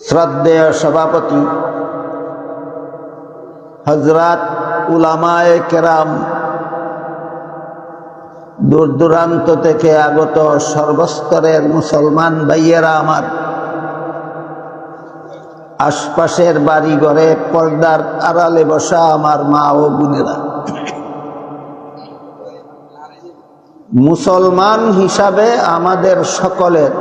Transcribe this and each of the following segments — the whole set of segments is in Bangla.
শ্রদ্ধেয় সভাপতি হযরত উলামায়ে কেরাম, দূর দূরান্ত থেকে আগত সর্বস্তরের মুসলমান ভাইয়েরা আমার, আশপাশের বাড়ি ঘরে পর্দার আড়ালে বসা আমার মা ও বোনেরা, মুসলমান হিসাবে আমাদের সকলের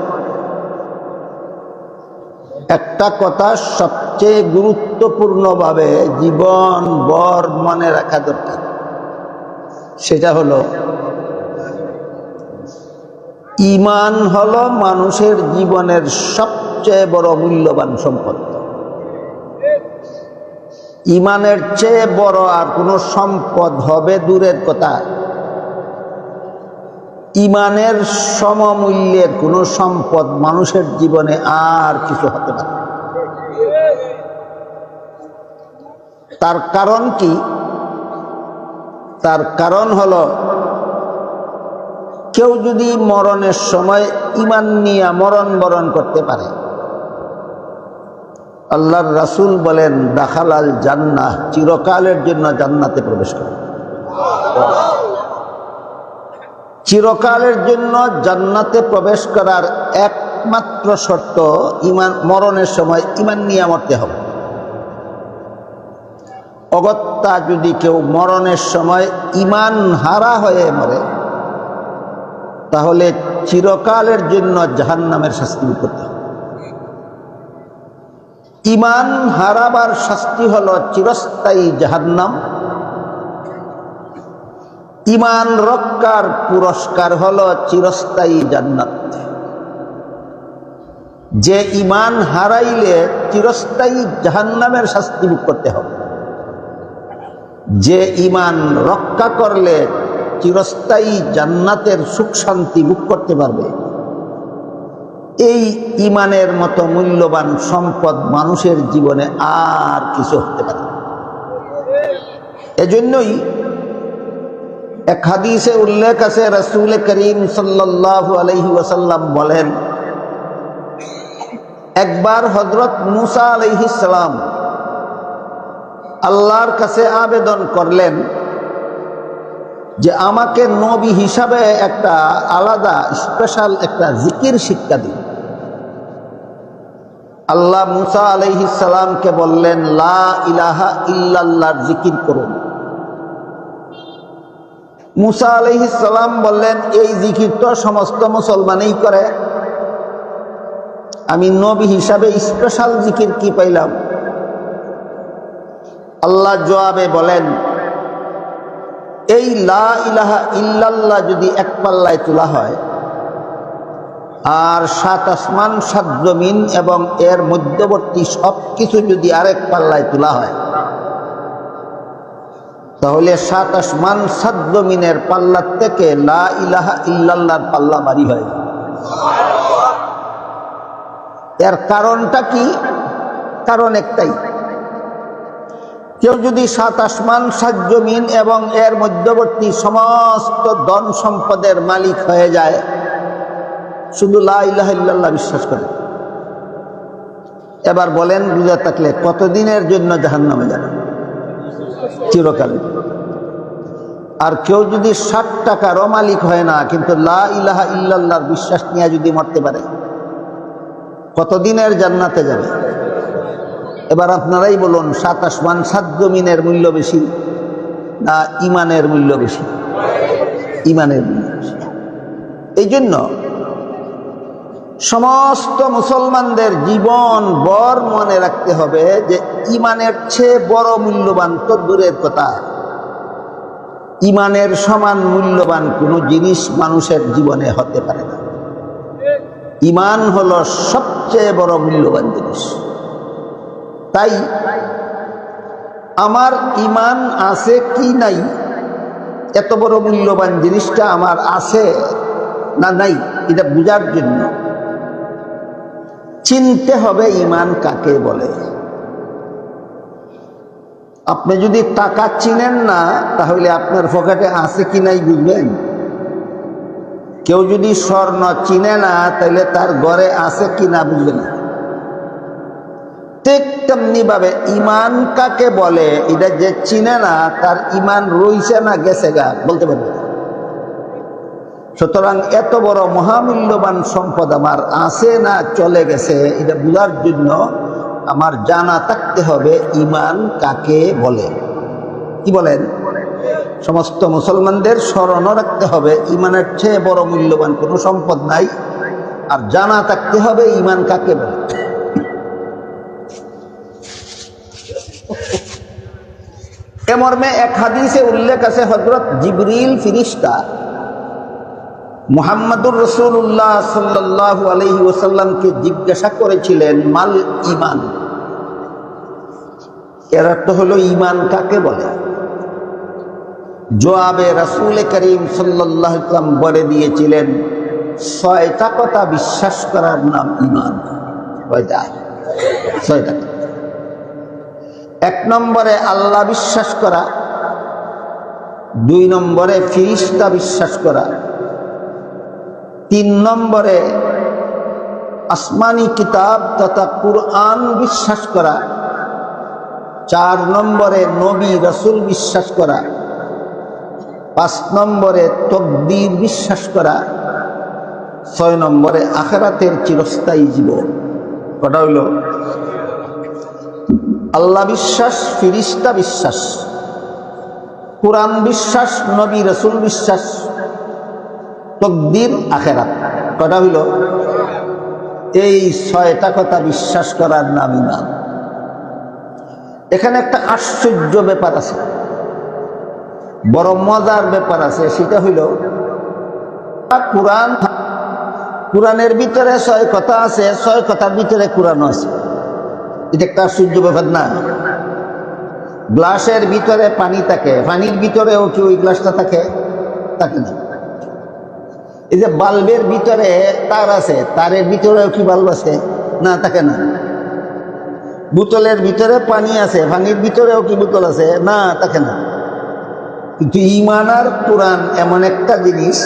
একটা কথা সবচেয়ে গুরুত্বপূর্ণভাবে জীবন ভর মনে রাখা দরকার। সেটা হলো ঈমান হলো মানুষের জীবনের সবচেয়ে বড় মূল্যবান সম্পদ। ঈমানের চেয়ে বড় আর কোনো সম্পদ হবে দূরের কথা, ঈমানের সমমূল্যের কোনো সম্পদ মানুষের জীবনে আর কিছু হতে পারে। তার কারণ কি? তার কারণ হলো কেউ যদি মরণের সময় ঈমান নিয়ে মরণ বরণ করতে পারে, আল্লাহর রাসূল বলেন দাখালাল জান্নাহ, চিরকালের জন্য জান্নাতে প্রবেশ করে। চিরকালের জন্য জান্নাতে প্রবেশ করার একমাত্র শর্ত ঈমান, মরণের সময় ঈমান নিয়ে মরতে হবে। অগত্যা যদি কেউ মরণের সময় ঈমান হারা হয়ে মরে, তাহলে চিরকালের জন্য জাহান্নামের শাস্তি ভোগ করতে হবে। ঈমান হারাবার শাস্তি হলো চিরস্থায়ী জাহান্নাম, ঈমান রক্ষার পুরস্কার হলো চিরস্থায়ী জান্নাত। যে ঈমান হারাইলে চিরস্থায়ী জাহান্নামের শাস্তি ভোগ করতে হবে, যে ঈমান রক্ষা করলে চিরস্থায়ী জান্নাতের সুখ শান্তি ভোগ করতে পারবে, এই ঈমানের মতো মূল্যবান সম্পদ মানুষের জীবনে আর কিছু হতে পারে। এজন্যই এক হাদিসে উল্লেখ আছে, রাসূল করিম সাল্লাল্লাহু আলাইহি ওয়াসাল্লাম বলেন, একবার হযরত মুসা আলাইহিস সালাম আল্লাহর কাছে আবেদন করলেন যে আমাকে নবী হিসাবে একটা আলাদা স্পেশাল একটা জিকির শিক্ষা দিন। আল্লাহ মুসা আলাইহিস সালামকে বললেন, লা ইলাহা ইল্লাল্লাহর জিকির করুন। মুসা আলাইহিস সালাম বললেন, এই জিকির তো সমস্ত মুসলমানই করে, আমি নবী হিসাবে স্পেশাল জিকির কি পাইলাম? আল্লাহ জবাবে বলেন, এই লা ইলাহা ইল্লাল্লাহ যদি এক পাল্লায় তোলা হয়, আর 7 আসমান 7 জমিন এবং এর মধ্যবর্তী সব কিছু যদি আরেক পাল্লায় তোলা হয়, তাহলে 7 আসমান 7 জমিনের পাল্লার থেকে লা ইলাহা ইল্লাল্লাহর পাল্লা ভারী হয়। এর কারণটা কি? কারণ একটাই, কেউ যদি 7 আসমান 7 জমিন এবং এর মধ্যবর্তী সমস্ত ধন সম্পদের মালিক হয়ে যায়, শুধু লা ইলাহা ইল্লাল্লাহ বিশ্বাস করে, এবার বলেন বুঝা থাকলে কতদিনের জন্য জাহান্নামে যাবে? চিরকাল। আর কেউ যদি 60 টাকারও মালিক হয় না, কিন্তু লা ইলাহা ইল্লাল্লাহর বিশ্বাস নিয়ে যদি মরতে পারে, কতদিনের জান্নাতে যাবে? এবার আপনারাই বলুন, 7 আসমান 7 জমিনের মূল্য বেশি না ঈমানের মূল্য বেশি? ঈমানের মূল্য বেশি। এই জন্য সমস্ত মুসলমানদের জীবন ভর মনে রাখতে হবে যে ঈমানের চেয়ে বড় মূল্যবান তো দূরের কথা, ঈমানের সমান মূল্যবান কোনো জিনিস মানুষের জীবনে হতে পারে না। ঈমান হলো সবচেয়ে বড় মূল্যবান জিনিস। তাই আমার ঈমান আছে কি নাই, এত বড় মূল্যবান জিনিসটা আমার আছে না নাই, এটা বোঝার জন্য চিনতে হবে ঈমান কাকে বলে। আপনি যদি টাকা চিনেন না, তাহলে আপনার পকেটে আছে কি নাই বুঝবেন? কেউ যদি স্বর্ণ চিনে না, তাহলে তার ঘরে আছে কি না বুঝবে না। ঠিক তেমনি ভাবে ইমান কাকে বলে এটা যে চিনে না তার ইমান রইছে না গেছে গা বলতে পারবে না। সুতরাং এত বড় মহামূল্যবান সম্পদ আমার আছে না চলে গেছে এটা বোঝার জন্য আমার জানা থাকতে হবে ইমান কাকে বলে। কি বলেন? সমস্ত মুসলমানদের স্মরণও রাখতে হবে ইমানের চেয়ে বড় মূল্যবান কোনো সম্পদ নাই, আর জানা থাকতে হবে ইমান কাকে বলে। এ মর্মে এক হাদিসে উল্লেখ আছে হযরত জিবরিল ফেরেশতা মুহাম্মদুর রাসূলুল্লাহ সাল্লাল্লাহু আলাইহি ওয়াসাল্লামকে জিজ্ঞাসা করেছিলেন মাল ঈমান, এর অর্থ হলো ঈমান কাকে বলে। জবাবে রাসূল করিম সাল্লাল্লাহু আলাইহি ওয়াসাল্লাম বলে দিয়েছিলেন 6টা কথা বিশ্বাস করার নাম ঈমান। কয়টা? 6টা। 1 নম্বরে আল্লাহ বিশ্বাস করা, 2 নম্বরে ফেরেশতা বিশ্বাস করা, 3 নম্বরে আসমানি কিতাব তথা কুরআন বিশ্বাস করা, 4 নম্বরে নবী রাসূল বিশ্বাস করা, 5 নম্বরে তকদীর বিশ্বাস করা, 6 নম্বরে আখিরাতের চিরস্থায়ী জীবন। কটা হইল? আল্লাহ বিশ্বাস, ফেরেশতা বিশ্বাস, কুরআন বিশ্বাস, নবী রাসূল বিশ্বাস, তকদীর, আখিরাত। কটা হইল? এই 6টা কথা বিশ্বাস করার নাম ঈমান। এখানে একটা আশ্চর্য ব্যাপার আছে, বড় মজার ব্যাপার আছে। সেটা হইল কুরআনের ভিতরে 6 কথা আছে, 6 কথার ভিতরে কুরআন আছে। এটা একটা আশ্চর্য ব্যাপার না? গ্লাসের ভিতরে পানি থাকে, পানির ভিতরেও কি ওই গ্লাসটা থাকে? থাকে না। এই যে বাল্বের ভিতরে তার আছে, তারের ভিতরেও কি বাল্ব আছে? না, থাকে না। বোতলের ভিতরে পানি আছে, পানির ভিতরেও কি বোতল আছে? না, থাকে না। কিন্তু ঈমান আর কুরআন এমন একটা জিনিস,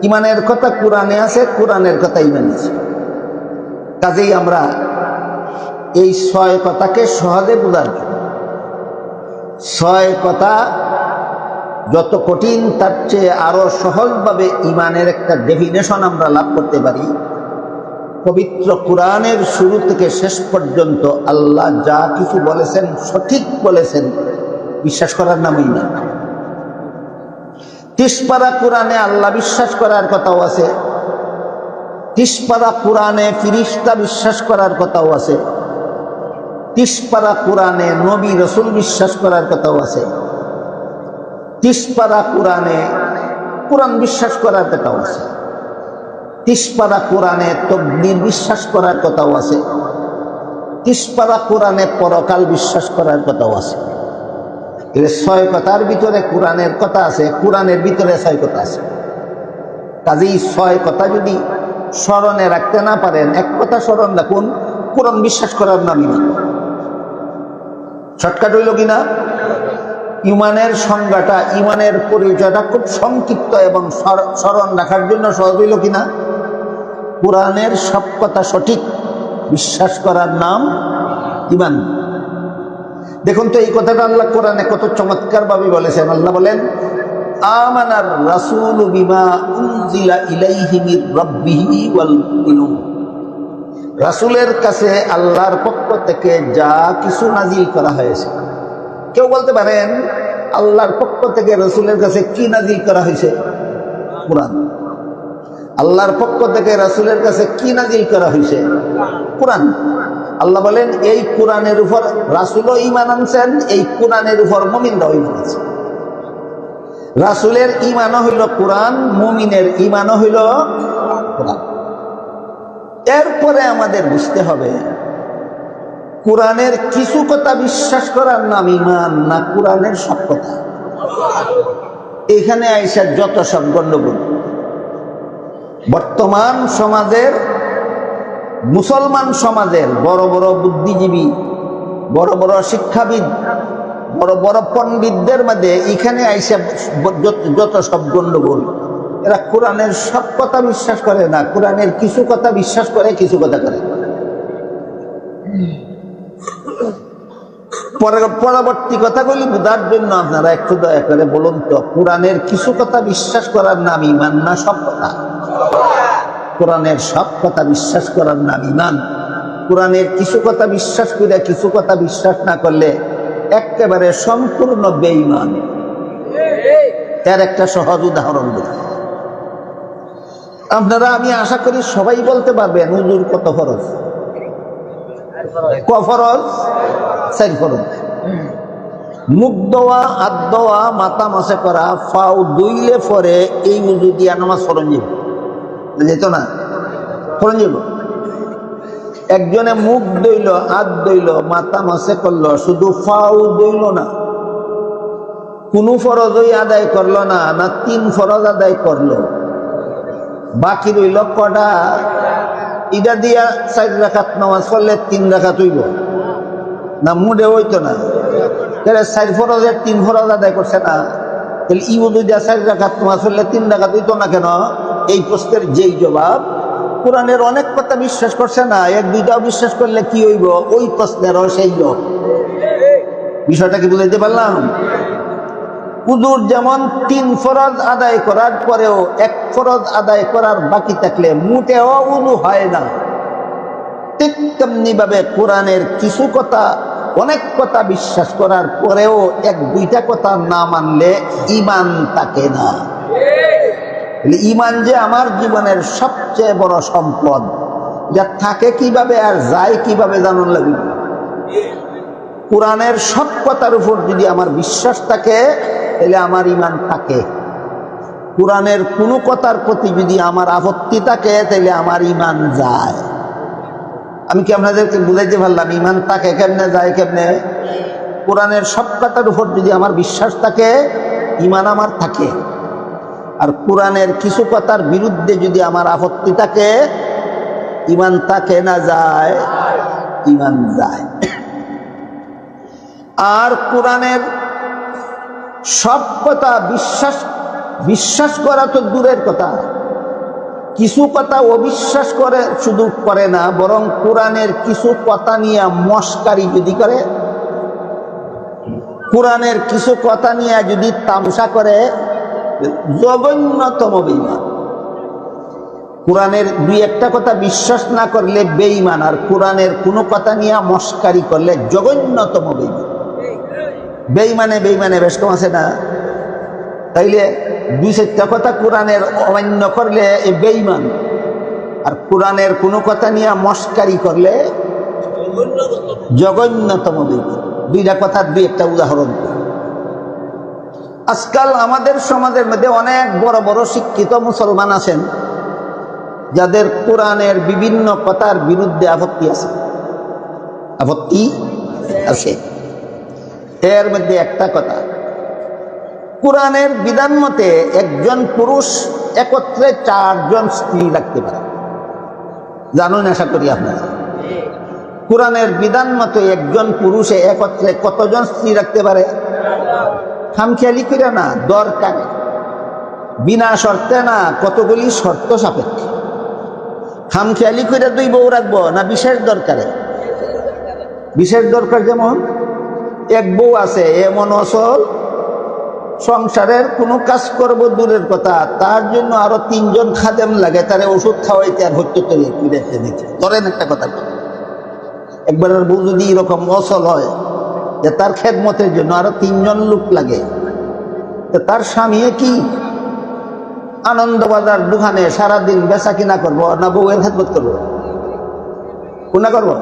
ঈমানের কথা কুরআনে আছে, কুরআনের কথা ঈমানে আছে। কাজেই আমরা এই 6 কথাকে সহজে বোঝার জন্য 6 কথা যত কঠিন তার চেয়ে আরো সহজভাবে ঈমানের একটা ডেফিনেশন আমরা লাভ করতে পারি। পবিত্র কুরআনের শুরু থেকে শেষ পর্যন্ত আল্লাহ যা কিছু বলেছেন সঠিক বলেছেন, বিশ্বাস করার নাম ঈমান। 30 পারা কুরআনে আল্লাহ বিশ্বাস করার কথাও আছে, 30 পারা কুরআনে ফেরেশতা বিশ্বাস করার কথাও আছে, 30 পারা কুরআনে নবী রাসূল বিশ্বাস করার কথাও আছে, 30 পারা কুরআনে কুরআন বিশ্বাস করার কথাও আছে, 30 পারা কুরআনে তকদীর বিশ্বাস করার কথাও আছে, 30 পারা কুরআনে পরকাল বিশ্বাস করার কথাও আছে। এই 6 কথার ভিতরে কুরআনের কথা আছে, কুরআনের ভিতরে 6 কথা আছে। কাজেই 6 কথা যদি স্মরণে রাখতে না পারেন, এক কথা স্মরণ রাখুন, কুরআন বিশ্বাস করার নাম ঈমান। শর্টকাট হইল কিনা? ঈমানের সংজ্ঞাটা, ঈমানের পরিচয়টা খুব সংক্ষিপ্ত এবং স্মরণ রাখার জন্য সহজ হইল কিনা? কুরআনের সব কথা সঠিক বিশ্বাস করার নাম ঈমান। দেখুন তো এই কথাটা আল্লাহ কোরআনে কত চমৎকার ভাবে বলেছেন। আল্লাহ বলেন আমানার রাসূলু বিমা উনজিলা ইলাইহি মির রাব্বিহি ওয়াল মুমিনুন। রাসূলের কাছে আল্লাহর পক্ষ থেকে যা কিছু নাজিল করা হয়েছে। কেউ বলতে পারেন আল্লাহর পক্ষ থেকে রাসূলের কাছে কি নাজিল করা হয়েছে? কুরআন। আল্লাহর পক্ষ থেকে রাসূলের কাছে কি নাজিল করা হয়েছে? কুরআন। আল্লাহ বলেন এই কুরআনের উপর রাসূলও ঈমান আনছেন, এই কুরআনের উপর মুমিনরাও ঈমান আনছেন। রাসূলের ঈমানও হইল কুরআন, মুমিনের ঈমানও হইল কুরআন। এরপরে আমাদের বুঝতে হবে কুরআনের কিছু কথা বিশ্বাস করার নাম ঈমান না কুরআনের সব কথা। এখানে আইসা যত সব গণ্ডগোল। বর্তমান সমাজের, মুসলমান সমাজের বড় বড় বুদ্ধিজীবী, বড় বড় শিক্ষাবিদ, বড় বড় পণ্ডিতদের মধ্যে এখানে আইসা যত সব গণ্ডগোল। এরা কোরআনের সব কথা বিশ্বাস করে না, কোরআনের কিছু কথা বিশ্বাস করে, কিছু কথা করে। পরবর্তী কথাগুলি বোঝার জন্য আপনারা একটু দয়া করে বলুন তো, কোরআনের কিছু কথা বিশ্বাস করার নাম ইমান না সব কথা? কোরআনের সব কথা বিশ্বাস করার নাম ইমান। কোরআনের কিছু কথা বিশ্বাস করে কিছু কথা বিশ্বাস না করলে একেবারে সম্পূর্ণ বেঈমান। এর একটা সহজ উদাহরণ দিই আপনারা, আমি আশা করি সবাই বলতে পারবেন উযুর কত ফরজ? ক ফরজ? 4 ফরজ। মুখ ধোয়া, হাত ধোয়া, মাথা মাসে করা, ফাও দুইলে পরে এই উযু দিয়া নামাজ পড়ন যাব, যেত না? পড়ন যাব। একজনে মুখ ধুইল, হাত ধুইল, মাথা মাসে করলো, শুধু ফাও ধুইল না, কোনো ফরজই আদায় করলো না, না 3 ফরজ আদায় করলো, বাকি রইল কটা? ইটা দিয়া 4 রাকাত নামাজ পড়লে 3 রাকাত হইব না? মুডে হইতো না। তাহলে 4 ফরজের 3 ফরজ আদায় করছে না, তাহলে ইউদু দিয়া 4 রাকাত নামাজ পড়লে 3 রাকাত হইতো না কেন? এই প্রশ্নের যেই জবাব, কোরআনের অনেক কথা বিশ্বাস করছে না, 1-2টাও বিশ্বাস করলে কি হইব? ওই প্রশ্নেরও সেই লোক। বিষয়টা কি বুঝাইতে পারলাম? উযুর যেমন 3 ফরজ আদায় করার পরেও 1 ফরজ আদায় করার বাকি থাকলে মোটেও উযু হয় না, ঠিক তেমনি ভাবে কোরআনের কিছু কথা, অনেক কথা বিশ্বাস করার পরেও 1-2টা কথা না মানলে ঈমান থাকে না। ঈমান যে আমার জীবনের সবচেয়ে বড় সম্পদ, যা থাকে কিভাবে আর যায় কিভাবে জানার লাগবে। কোরআনের সব কথার উপর যদি আমার বিশ্বাস থাকে তাহলে আমার ঈমান থাকে। কোরআনের কোনো কথার প্রতি যদি আমার আপত্তি থাকে তাহলে আমার ঈমান যায়। আমি কি আপনাদেরকে বুঝাইতে পারলাম ঈমান থাকে কেমনে, যায় কেমনে? কোরআনের সব কথার উপর যদি আমার বিশ্বাস থাকে, ঈমান আমার থাকে। আর কোরআনের কিছু কথার বিরুদ্ধে যদি আমার আপত্তি থাকে, ঈমান থাকে না যায়? ঈমান যায়। আর কোরআনের সব কথা বিশ্বাস করা তো দূরের কথা, কিছু কথা অবিশ্বাস করে, শুধু করে না, বরং কোরআনের কিছু কথা নিয়ে মস্কারি যদি করে, কোরআনের কিছু কথা নিয়ে যদি তামসা করে, জঘন্যতম বেঈমান। কোরআনের 2-1টা কথা বিশ্বাস না করলে বেঈমান, আর কোরআনের কোনো কথা নিয়ে মস্কারি করলে জঘন্যতম বেঈমান। বেঈমানে বেঈমানে বেশ কম আছে না? তাইলে 2-4টা কথা কোরআনের অমান্য করলে এই বেঈমান, আর কোরআনের কোনো কথা নিয়ে মস্কারি করলে জঘন্যতম বেঈমান। 2টা কথার 2-1টা উদাহরণ। আজকাল আমাদের সমাজের মধ্যে অনেক বড় বড় শিক্ষিত মুসলমান আছেন যাদের কোরআনের বিভিন্ন কথার বিরুদ্ধে আপত্তি আছে। এর মধ্যে একটা কথা, কোরআনের বিধান মতে একজন পুরুষ একত্রে 4 জন স্ত্রী রাখতে পারে। জানুন আশা করি আপনারা, কোরআনের বিধান মতে একজন পুরুষে একত্রে কতজন স্ত্রী রাখতে পারে? খামখেয়ালি করে না, দরকারে, বিনা শর্তে না, কতগুলি শর্ত সাপেক্ষে। খামখেয়ালি করে 2 বউ রাখবো না বিশেষ দরকারে? বিশেষ দরকার, যেমন এক বউ আছে এমন অসল, সংসারের কোনো কাজ করবো দূরের কথা, তার জন্য আরো 3 জন খাদেম লাগে, তারে ওষুধ খাওয়াইতে আর হত্যা দেখতে দিতে। ধরেন একটা কথা, একবারের বউ যদি এরকম অসল হয় যে তার খেদমতের জন্য আরো 3 জন লোক লাগে, তো তার স্বামী কি আনন্দবাজার দোকানে সারাদিন বেচা কিনা করবো না বউয়ের খেদমত করবো? কোনটা করবো?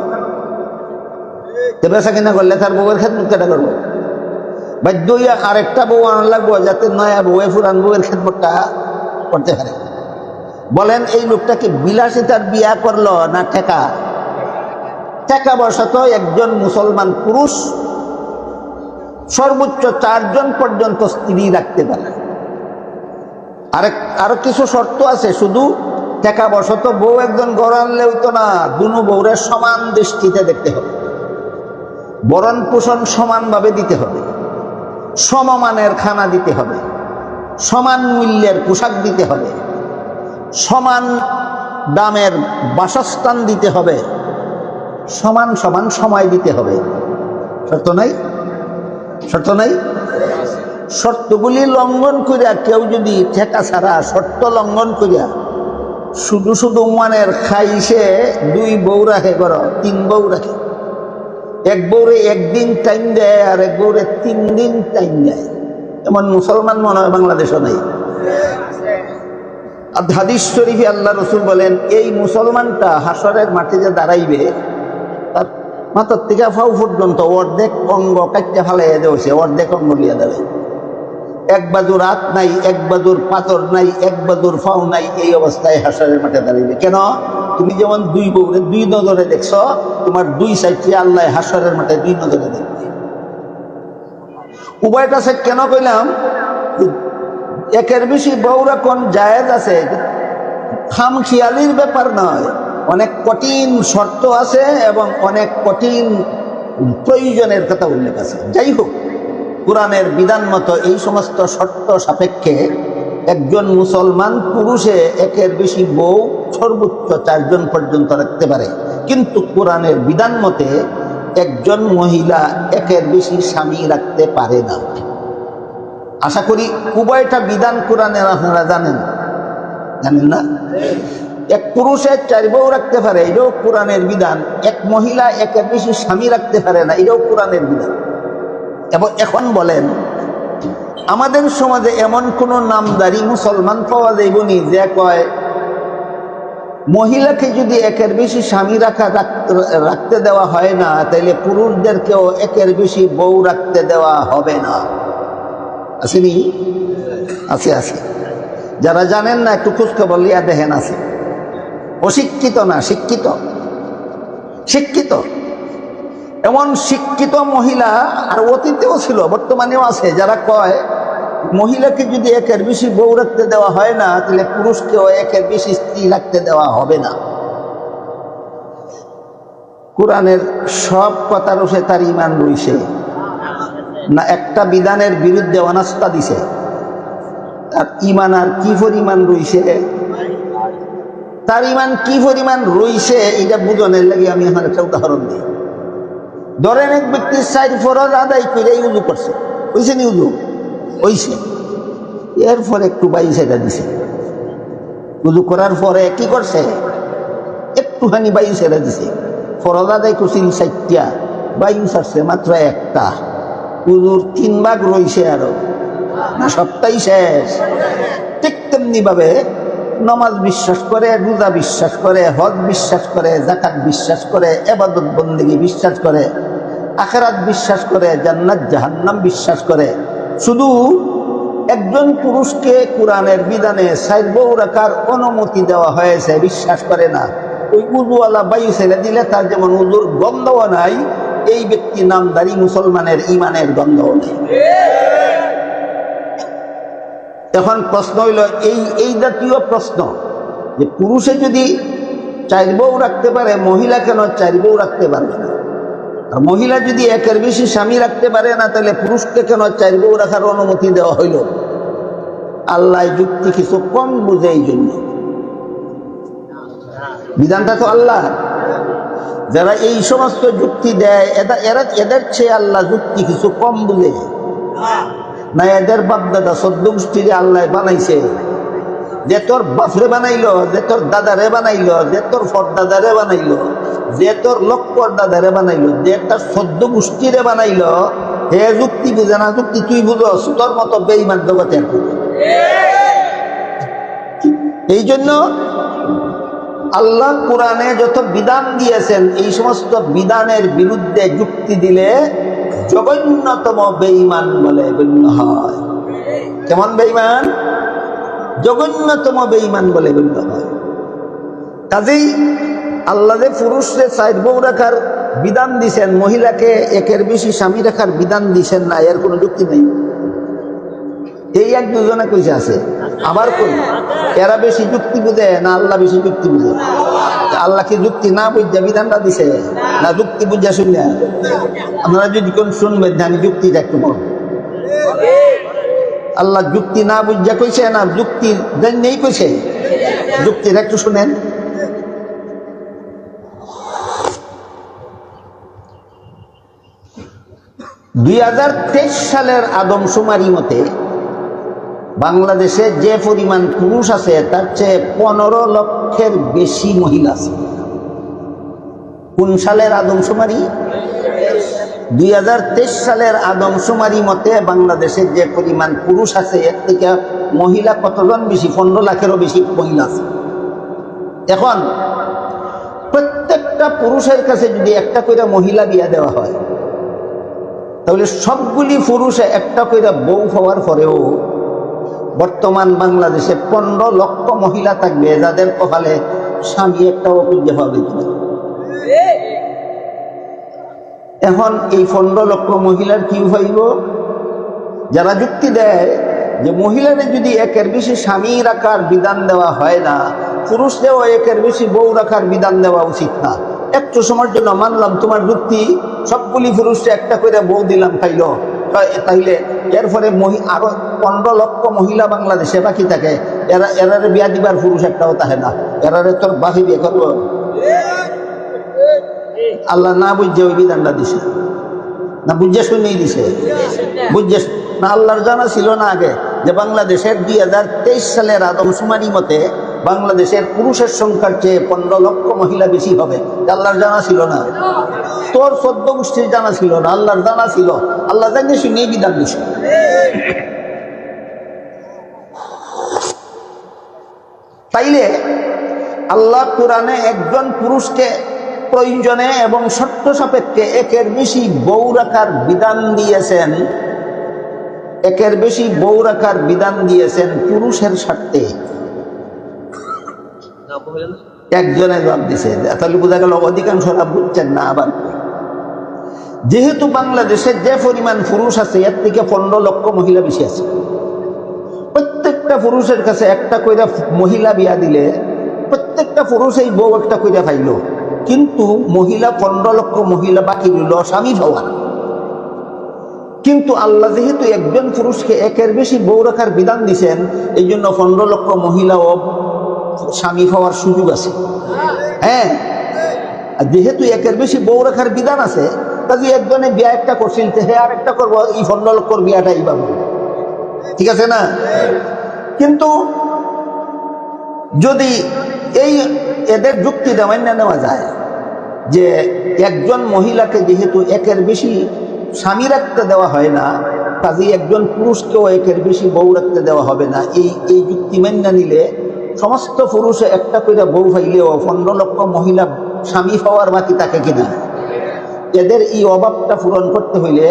বেচা কিনা করলে তার বউয়ের খেদমত কেটা করবো? বাধ্য হইয়া আরেকটা বউ আনার লাগবো যাতে নয়া বউয়ে পুরান বউয়ের খেদমতটা করতে পারে। বলেন এই লোকটা কি বিলাসিতার বিয়া করলো না টেকা বসত? একজন মুসলমান পুরুষ সর্বোচ্চ 4 জন পর্যন্ত স্ত্রী রাখতে পারে। আরো কিছু শর্ত আছে, শুধু টেকা বসত বউ একজন ঘর আনলে হইতো না, 2 বউরে সমান দৃষ্টিতে দেখতে হবে, বরণ পোষণ সমানভাবে দিতে হবে, সমমানের খানা দিতে হবে, সমান মূল্যের পোশাক দিতে হবে, সমান দামের বাসস্থান দিতে হবে, সমান সমান সময় দিতে হবে। শর্ত নাই? শর্ত নাই? শর্তগুলি লঙ্ঘন করিয়া কেউ যদি ঠেকা ছাড়া শর্ত লঙ্ঘন করিয়া শুধু শুধু মনের খাইছে 2 বউ রাখে, করো 3 বউ রাখে, এক বউরে একদিন টাইম দেয় আর এক বউরে 3 দিন টাইম দেয়, এমন মুসলমান মনে হয় বাংলাদেশও নাই। আর হাদিস শরীফে আল্লাহ রসুল বলেন, এই মুসলমানটা হাসরের মাটিতে দাঁড়াইবে, তার মাথার থেকে ফাউ পর্যন্ত অর্ধেক অঙ্গ কাটতে ফালাই দেওয়া, অর্ধেক অঙ্গ লিয়া দেবে, এক বাজুর হাত নাই, এক বাজুর পাথর নাই, এক বাজুর ফাউ নাই, এই অবস্থায় হাসরের মাঠে দাঁড়াইবে। কেন? তুমি যেমন 2 বউরে 2 নজরে দেখছ, তোমার 2 সাইডে আল্লাহ হাসরের মাঠে 2 নজরে দেখবে। উভয়টা সাইড কেন কইলাম? একের বেশি বউরা কোন জায়েজ আছে, খামখেয়ালির ব্যাপার নয়, অনেক কঠিন শর্ত আছে এবং অনেক কঠিন প্রয়োজনের কথা উল্লেখ আছে। যাই হোক, কোরআনের বিধান মতো এই সমস্ত শর্ত সাপেক্ষে একজন মুসলমান পুরুষে একের বেশি বউ সর্বোচ্চ 4 জন পর্যন্ত রাখতে পারে, কিন্তু কোরআনের বিধান মতে একজন মহিলা একের বেশি স্বামী রাখতে পারে না। আশা করি উভয়টা বিধান কোরআনের আপনারা জানেন, জানেন না? এক পুরুষে 4 বউ রাখতে পারে, এটাও কোরআনের বিধান। এক মহিলা একের বেশি স্বামী রাখতে পারে না, এটাও কোরআনের বিধান। এবং এখন বলেন, আমাদের সমাজে এমন কোন নামদারি মুসলমান পাওয়া যাইবনি যে কয় মহিলাকে যদি একের বেশি স্বামী রাখতে দেওয়া হয় না, তাইলে পুরুষদেরকেও একের বেশি বউ রাখতে দেওয়া হবে না। আসেনি? আছে, আছে। যারা জানেন না একটু খোঁজখবর লিয়া দেখেন, আছে। অশিক্ষিত না, শিক্ষিত, শিক্ষিত। এমন শিক্ষিত মহিলা আর অতীতেও ছিল, বর্তমানেও আছে, যারা কয় মহিলাকে যদি একের বেশি বউ রাখতে দেওয়া হয় না, তাহলে পুরুষকেও একের বেশি স্ত্রী রাখতে দেওয়া হবে না। কোরআনের সব কথার উপরে তার ইমান রইছে না? একটা বিধানের বিরুদ্ধে অনাস্থা দিছে, তার ইমান আর কি পরিমাণ রইছে, তার ইমান কি পরিমাণ রইছে, এটা বুঝনের লাগে আমি এখন একটা উদাহরণ দিই। ধরেন এক ব্যক্তির 4 ফরজ আদায় করে উজু করছে, হইছে নি? উজু হইছে, এরপর একটু বাইশ এটা দিছে। উজু করার পরে কি করছে? একটুখানি বাইশ এটা দিছে। ফরজ আদায় করছিল 4টা, বাইশ আসছে মাত্র 1টা। উজুর 3 ভাগ রইছে, আরো না সবটাই শেষ। ঠিক তেমনি ভাবে নামাজ বিশ্বাস করে, রোজা বিশ্বাস করে, হজ বিশ্বাস করে, যাকাত বিশ্বাস করে, ইবাদত বন্দেগী বিশ্বাস করে, আখিরাত বিশ্বাস করে, জান্নাত জাহান্নাম বিশ্বাস করে। শুধু একজন পুরুষকে কোরআনের বিধানে 4 বউ রাখার অনুমতি দেওয়া হয়েছে, বিশ্বাস করে না। ওই উজুওয়ালা বায়ু ছেড়ে দিলে তার যেমন উজুর গন্ধও নাই, এই ব্যক্তি নামদারি মুসলমানের ইমানের গন্ধও নেই। এখন প্রশ্ন হইল এই জাতীয় প্রশ্ন যে পুরুষে যদি 4 বউ রাখতে পারে, মহিলা কেন 4 বউ রাখতে পারবে না? আর মহিলা যদি একের বেশি স্বামী রাখতে পারে না, তাহলে পুরুষকে কেন 4 বউ রাখার অনুমতি দেওয়া হইল? আল্লাহ যুক্তি কিছু কম বুঝে, এই জন্য বিধানটা তো আল্লাহ। যারা এই সমস্ত যুক্তি দেয় এদের চেয়ে আল্লাহ যুক্তি কিছু কম বুঝে না। এদের বাপদাদা 14 গোষ্ঠীরে আল্লাহ বানাইছে, যে তোর বাপরে বানাইলো, যে তোর দাদারে বানাইলো, যে তোর ফরদাদারে বানাইলো, যে তোর লক্কর দাদারে বানাইলো, যে তার 14 গোষ্ঠীরে বানাইলো, হে যুক্তি বুঝে না। যুক্তি তুই বুঝস, তোর মতো বেঈমান জগতে। এই জন্য আল্লাহ কোরআনে যত বিধান দিয়েছেন, এই সমস্ত বিধানের বিরুদ্ধে যুক্তি দিলে জঘন্যতম বেঈমান বলে গণ্য হয়। কেমন বেঈমান? জঘন্যতম বেঈমান বলে গণ্য হয়। কাজেই আল্লাহ যে পুরুষরে 4 বউ রাখার বিধান দিছেন, মহিলাকে একের বেশি স্বামী রাখার বিধান দিছেন না, এর কোনো যুক্তি নেই। এই 1-2 কইছে আছে, আবার কই এরা বেশি যুক্তি বুঝে না আল্লাহ বেশি যুক্তি বুঝে? আল্লাহ কি যুক্তি না বুঝা বিধানটা দিছে, না যুক্তি বুঝা শুনলে? আপনারা যদি কোন শুনবেন, আমি যুক্তিটা একটু বলব। আল্লাহ যুক্তি না বুঝা কইছে না যুক্তি নেই কইছে? যুক্তিটা একটু শুনেন। 2023 সালের আদমশুমারি মতে বাংলাদেশে যে পরিমাণ পুরুষ আছে তার চেয়ে 15 লক্ষের বেশি মহিলা আছে। কোন সালের আদমশুমারি? 2023 সালের আদমশুমারি মতে বাংলাদেশে যে পরিমাণ পুরুষ আছে এর থেকে মহিলা কতজন বেশি? 15 লাখেরও বেশি মহিলা আছে। এখন প্রত্যেকটা পুরুষের কাছে যদি একটা করে মহিলা বিয়া দেওয়া হয়, তাহলে সবগুলি পুরুষে একটা করে বউ হওয়ার পরেও বর্তমান বাংলাদেশে 15 লক্ষ মহিলা থাকবে যাদের কপালে স্বামী একটাও খুঁজে পাবে না। এখন এই 15 লক্ষ মহিলার কি হইব? যারা যুক্তি দেয় যে মহিলাদের যদি একের বেশি স্বামী রাখার বিধান দেওয়া হয় না, পুরুষদেরও একের বেশি বউ রাখার বিধান দেওয়া উচিত না। একটু সময়ের জন্য মানলাম তোমার যুক্তি, সবগুলি পুরুষকে একটা করে বউ দিলাম খাইল, তাইলে এর ফলে আরো 15 লক্ষ মহিলা বাংলাদেশে বাকি থাকে, এরারে বিয়া দিবার পুরুষ একটাও থাকে না। এরারে তোর বাকি বিয়ে করবো? আল্লাহ না বুঝছে ওই বিধানটা দিছে, না বুঝে শুনেই দিছে? বুঝছে না? আল্লাহর জানা ছিল না আগে যে বাংলাদেশের 2023 সালের আদমশুমারি মতে বাংলাদেশের পুরুষের সংখ্যার চেয়ে 15 লক্ষ মহিলা বেশি হবে? আল্লাহর জানা ছিল না? তোর 14 গোষ্ঠীর জানা ছিল না, আল্লাহর জানা ছিল। আল্লাহ জানিয়ে শুনেই বিধান দিছে। তাইলে আল্লাহ কোরআনে একজন পুরুষকে প্রয়োজনে এবং শর্ত সাপেক্ষে একের বেশি বউ রাখার বিধান দিয়েছেন, একের বেশি বউ রাখার বিধান দিয়েছেন পুরুষের স্বার্থে। একজনে জবাব দিছে, তাহলে বোঝা গেল অধিকাংশরা বুঝছেন না। আবার যেহেতু বাংলাদেশে যে পরিমাণ পুরুষ আছে এর থেকে 15 লক্ষ মহিলা বেশি আছে, প্রত্যেকটা পুরুষের কাছে একটা কইরা মহিলা বিয়া দিলে প্রত্যেকটা পুরুষ এই বউ একটা কইরা পাইল, কিন্তু মহিলা 15 লক্ষ মহিলা বাকি রইল স্বামী হওয়ার। কিন্তু আল্লাহ যেহেতু একজন পুরুষকে একের বেশি বউ রাখার বিধান দিছেন, এই জন্য 15 লক্ষ মহিলাও স্বামী হওয়ার সুযোগ আছে। হ্যাঁ, যেহেতু একের বেশি বউ রাখার বিধান আছে, কাজে একজনে বিয়া একটা করছিল, হ্যাঁ আর একটা করবো, এই 15 লক্ষর বিয়াটা এইভাবে, ঠিক আছে না? কিন্তু যদি এই এদের যুক্তিটা মান্য নেওয়া যায় যে একজন মহিলাকে যেহেতু একের বেশি স্বামী রাখতে দেওয়া হয় না, কাজেই একজন পুরুষকেও একের বেশি বউ রাখতে দেওয়া হবে না, এই যুক্তি মান্য নিলে সমস্ত পুরুষে একটা করে বউ পাইলেও 15 লক্ষ মহিলা স্বামী হওয়ার বাকি তাকে কিনা। এদের এই অভাবটা পূরণ করতে হইলে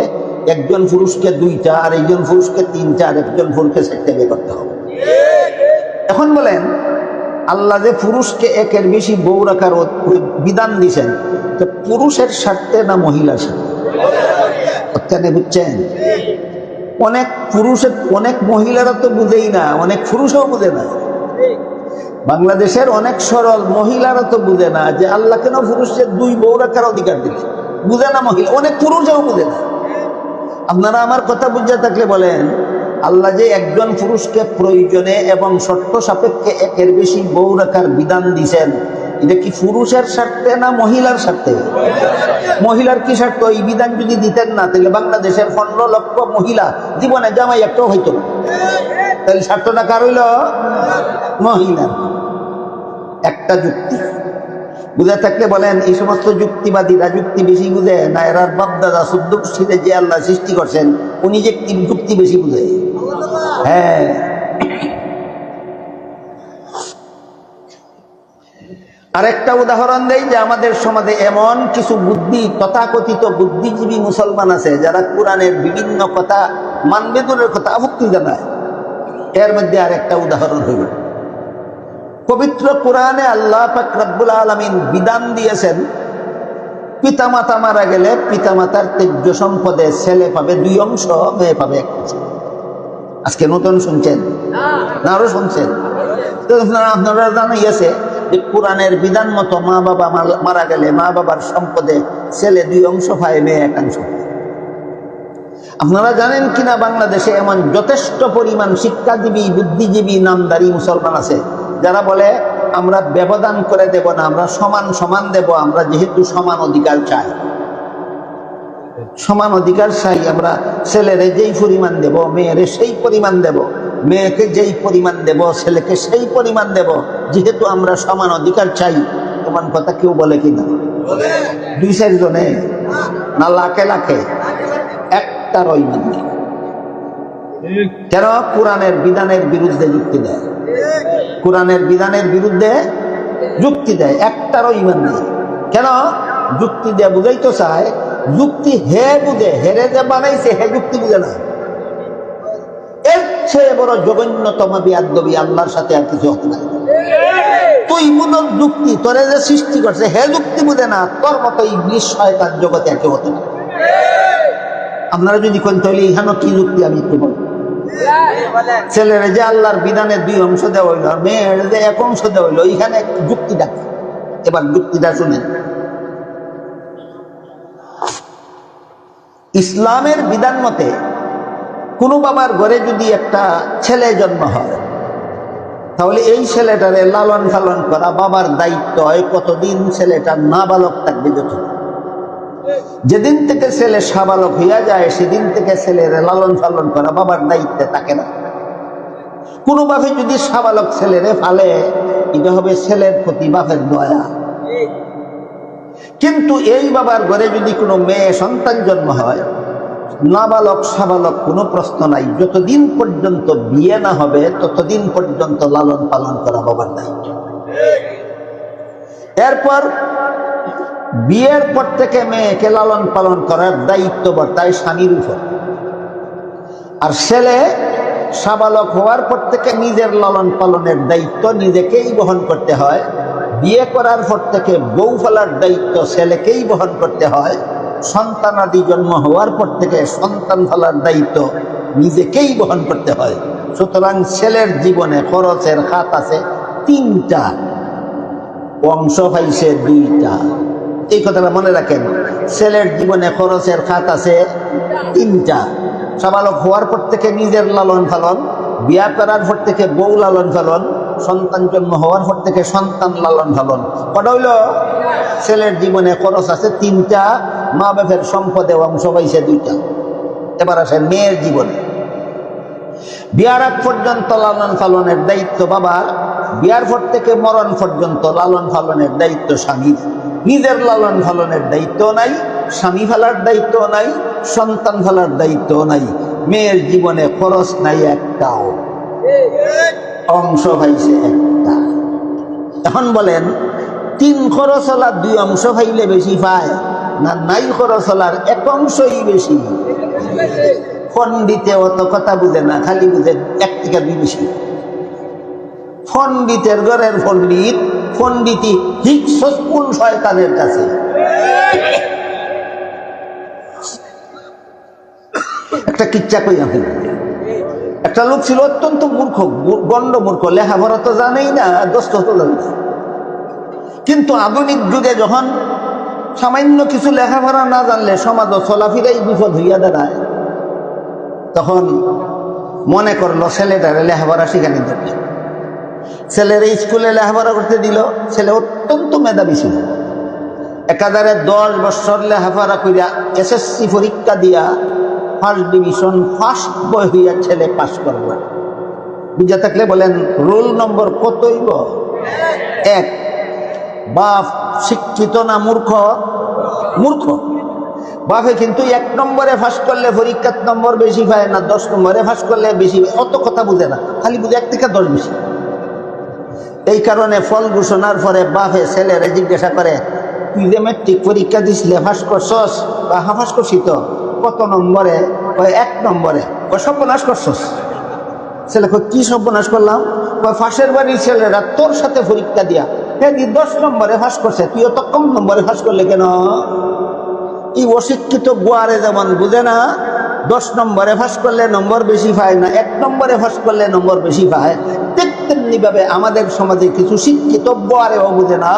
একজন পুরুষকে 2টা, আর একজন পুরুষকে 3টা, আর একজন পুরুষকে 4টা বিয়ে করতে হবে। এখন বলেন, আল্লাহ যে পুরুষকে একের বেশি বউ রাখার বিধান দিয়েছেন, তো পুরুষের স্বার্থে না মহিলার স্বার্থে? বুঝছেন? অনেক মহিলারা তো বুঝেই না, অনেক পুরুষও বুঝে না। বাংলাদেশের অনেক সরল মহিলারা তো বুঝে না যে আল্লাহ কেন পুরুষের 2 বউ রাখার অধিকার দিলে, বুঝে না মহিলা, অনেক পুরুষও বুঝে না। আপনারা আমার কথা বুঝে থাকলে বলেন, আল্লাহ যে একজন পুরুষকে প্রয়োজনে এবং শর্ত সাপেক্ষে একের বেশি বউ রাখার বিধান দিয়েছেন, এটা কি পুরুষের স্বার্থে না মহিলার স্বার্থে? মহিলার কি স্বার্থ? এই বিধান যদি দিতেন না, তাহলে বাংলাদেশের 15 লক্ষ মহিলা জীবনে জামাই একটাও হইতো না। তাহলে স্বার্থটা কার হইল? মহিলার। একটা যুক্তি বুঝে থাকলে বলেন, এই সমস্ত যুক্তিবাদীরা যুক্তি বেশি বুঝে না এরার বাপদাদা 14 গোষ্ঠীতে যে আল্লাহ সৃষ্টি করছেন উনি যে যুক্তি বেশি বুঝে? হ্যাঁ। আরেকটা উদাহরণ দেই যে আমাদের সমাজে এমন কিছু তথাকথিত বুদ্ধিজীবী মুসলমান আছে যারা কোরআনের বিভিন্ন কথা মানবে দূরের কথা আপত্তি জানায়। এর মধ্যে আরেকটা উদাহরণ হইল, পবিত্র কোরআনে আল্লাহ পাক রব্বুল আলামিন বিধান দিয়েছেন, পিতামাতা মারা গেলে পিতামাতার ত্যায্য সম্পদে ছেলে পাবে 2 অংশ, মেয়ে পাবে 1 অংশ। আজকে নতুন শুনছেন না আরো শুনছেন? আপনারা জানাই আছে যে কোরআনের বিধান মতো মা বাবা মারা গেলে মা বাবার সম্পদে ছেলে 2 অংশ পায়, মেয়ে 1 অংশ। আপনারা জানেন কিনা বাংলাদেশে এমন যথেষ্ট পরিমাণ শিক্ষাজীবী বুদ্ধিজীবী নামদারি মুসলমান আছে যারা বলে আমরা ব্যবধান করে দেব না, আমরা সমান সমান দেব, আমরা যেহেতু সমান অধিকার চাই। সমান অধিকার চাই আমরা। ছেলেরে যেই পরিমাণ দেব, মেয়েরে সেই পরিমাণ দেব, মেয়েকে যেই পরিমাণ দেব, ছেলেকে সেই পরিমাণ দেব, যেহেতু আমরা সমান অধিকার চাই। এমন কথা কেউ বলে কিনা? দুই চারজনে না লাখে লাখে? একটারও ইমান নেই। কেন? কোরআনের বিধানের বিরুদ্ধে যুক্তি দেয়, কোরআনের বিধানের বিরুদ্ধে যুক্তি দেয়, একটারও ইমান নেই। কেন? যুক্তি দেয় বুঝাইতে চায়, যুক্তি হে বুঝে, হেরে যে বানাইছে হে যুক্তি বুঝে না। এর চেয়ে বড় জঘন্যতম বিয়াদবি আল্লাহর সাথে আর কিছু হতে পারে। তুই বুঝল যুক্তি, তোরে যে সৃষ্টি করছে হে যুক্তি বুঝে না, তোর মতো ইবলিস শয়তান জগতে আর কেউ হতে পারে। আপনারা যদি কোন তাহলে এখানে কি যুক্তি আমি একটু বলবো। ছেলের যে আল্লাহর বিধানের দুই অংশ দেওয়া হইল, মেয়ের যে এক অংশ দেওয়া হইল, এখানে যুক্তিটা। এবার যুক্তিটা শুনেন। ইসলামের বিধান মতে কোন বাবার ঘরে যদি একটা ছেলে জন্ম হয়, তাহলে এই ছেলেটারে লালন পালন করা বাবার দায়িত্ব হয়। কতদিন? ছেলেটা নাবালক থাকবে যতদিন। যেদিন থেকে ছেলে সাবালক হইয়া যায়, সেদিন থেকে ছেলের লালন পালন করা বাবার দায়িত্বে থাকে না। কোনো বাপে যদি সাবালক ছেলেরে ফালে, এটা হবে ছেলের প্রতি বাপের দয়া। কিন্তু এই বাবার ঘরে যদি কোনো মেয়ে সন্তান জন্ম হয়, নাবালক সাবালক কোনো প্রশ্ন নাই। যতদিন পর্যন্ত বিয়ে না হবে ততদিন পর্যন্ত লালন পালন করা বাবার দায়িত্ব। এরপর বিয়ের পর থেকে মেয়েকে লালন পালন করার দায়িত্ব বর্তায় স্বামীর উপর। আর ছেলে সাবালক হওয়ার পর থেকে নিজের লালন পালনের দায়িত্ব নিজেকেই বহন করতে হয়। বিয়ে করার পর থেকে বউ ফেলার দায়িত্ব ছেলেকেই বহন করতে হয়। সন্তানাদি জন্ম হওয়ার পর থেকে সন্তান ফেলার দায়িত্ব নিজেকেই বহন করতে হয়। সুতরাং ছেলের জীবনে খরচের খাত আছে তিনটা, অংশ পাইছে দুইটা। এই কথাটা মনে রাখেন। ছেলের জীবনে খরচের খাত আছে তিনটা। সাবালক হওয়ার পর থেকে নিজের লালন পালন, বিয়া করার পর থেকে বউ লালন পালন, সন্তান জন্ম হওয়ার পর থেকে সন্তান লালন পালন। কটা হইল? ছেলের জীবনে খরচ আছে তিনটা, মা বাপের সম্পদে অংশ পাইছে দুইটা। এবার আসে মেয়ের জীবনে। বিয়ার আগ পর্যন্ত লালন পালনের দায়িত্ব বাবার, বিয়ার পর থেকে মরণ পর্যন্ত লালন পালনের দায়িত্ব স্বামীর। নিজের লালন পালনের দায়িত্ব নাই, স্বামী ফেলার দায়িত্ব নাই, সন্তান ফেলার দায়িত্ব নাই। মেয়ের জীবনে খরচ নাই একটাও, অংশ পাইছে একটা। এখন বলেন, তিন খরচ হলার দুই অংশ পাইলে বেশি পায় না নাই খরচ হলার এক অংশই বেশি? পণ্ডিতে অত কথা বুঝে না, খালি বুঝে এক থেকে দুই বেশি। পণ্ডিতের ঘরের পণ্ডিত, পণ্ডিতি হিংস্র শয়তানের কাছে। একটা কিচ্ছা কই আমি। একটা লোক ছিল অত্যন্ত মূর্খ, গণ্ড মূর্খ, লেখাপড়া তো জানেই না, দোস্ত তো জানে না। কিন্তু আধুনিক যুগে যখন সামান্য কিছু লেখাপড়া না জানলে সমাজ চলাফেরাই বিপদ হইয়া দাঁড়ায়, তখন মনে করলো ছেলেটারে লেখাপড়া শিখানি দরকার। ছেলের স্কুলে লেখাপড়া করতে দিল। ছেলে অত্যন্ত মেধাবী ছিল। একাধারে 10 বছর লেখাপড়া করিয়া এসএসসি পরীক্ষা দিয়া ফার্স্ট ডিভিশন, ফার্স্ট বয় হইয়া ছেলে পাস করবে। বুঝা থাকলে বলেন রোল নম্বর কত হইব? 1। বাপ শিক্ষিত না মূর্খ? মূর্খ। বাপে কিন্তু 1 নম্বরে ফার্স্ট করলে পরীক্ষার নম্বর বেশি পায় না, 10 নম্বরে ফার্স্ট করলে বেশি। অত কথা বুঝে না, খালি বুঝে 1 থেকে 10 বেশি। এই কারণে ফল ঘোষণার পরে বাপে ছেলেরে জিজ্ঞাসা করে, তুই যে মেট্রিক পরীক্ষা দিছিলে ফার্স্ট করছস? বা হ্যাঁ ফার্স্ট করছি তো। কত নম্বরে? 1 নম্বরে। সর্বনাশ করছস। ছেলে কি সর্বনাশ করলাম? ফাঁসের বাড়ির ছেলেরা তোর সাথে পরীক্ষা দিয়া হ্যাঁ 10 নম্বরে ফার্স্ট করছে, তুইও তো কম নম্বরে ফার্স্ট করলে কেন? এই অশিক্ষিত গুয়ারে যেমন বুঝে না 10 নম্বরে ফার্স্ট করলে নম্বর বেশি পায় না, 1 নম্বরে ফার্স্ট করলে নম্বর বেশি পায়, তেমনি ভাবে আমাদের সমাজে কিছু শিক্ষিত গুয়ারেও বুঝে না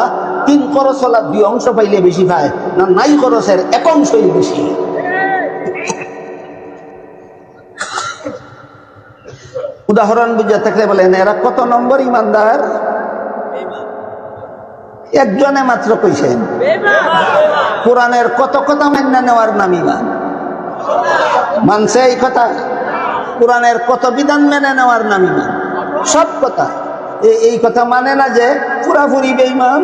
3 খরচ হলার 2 অংশ পাইলে বেশি পায় না, নাই খরচের 1 অংশই বেশি। উদাহরণ বুঝে থাকলে বলেন, এরা কত নম্বর ইমানদার? একজনে মাত্র কইছেন কোরআনের কত কথা মান্য নেওয়ার নাম ইমান। মানছে এই কথা? কোরআনের কত বিধান মেনে নেওয়ার নাম ইমান। সব কথা এই কথা মানে না যে পুরাপুরি বেঈমান।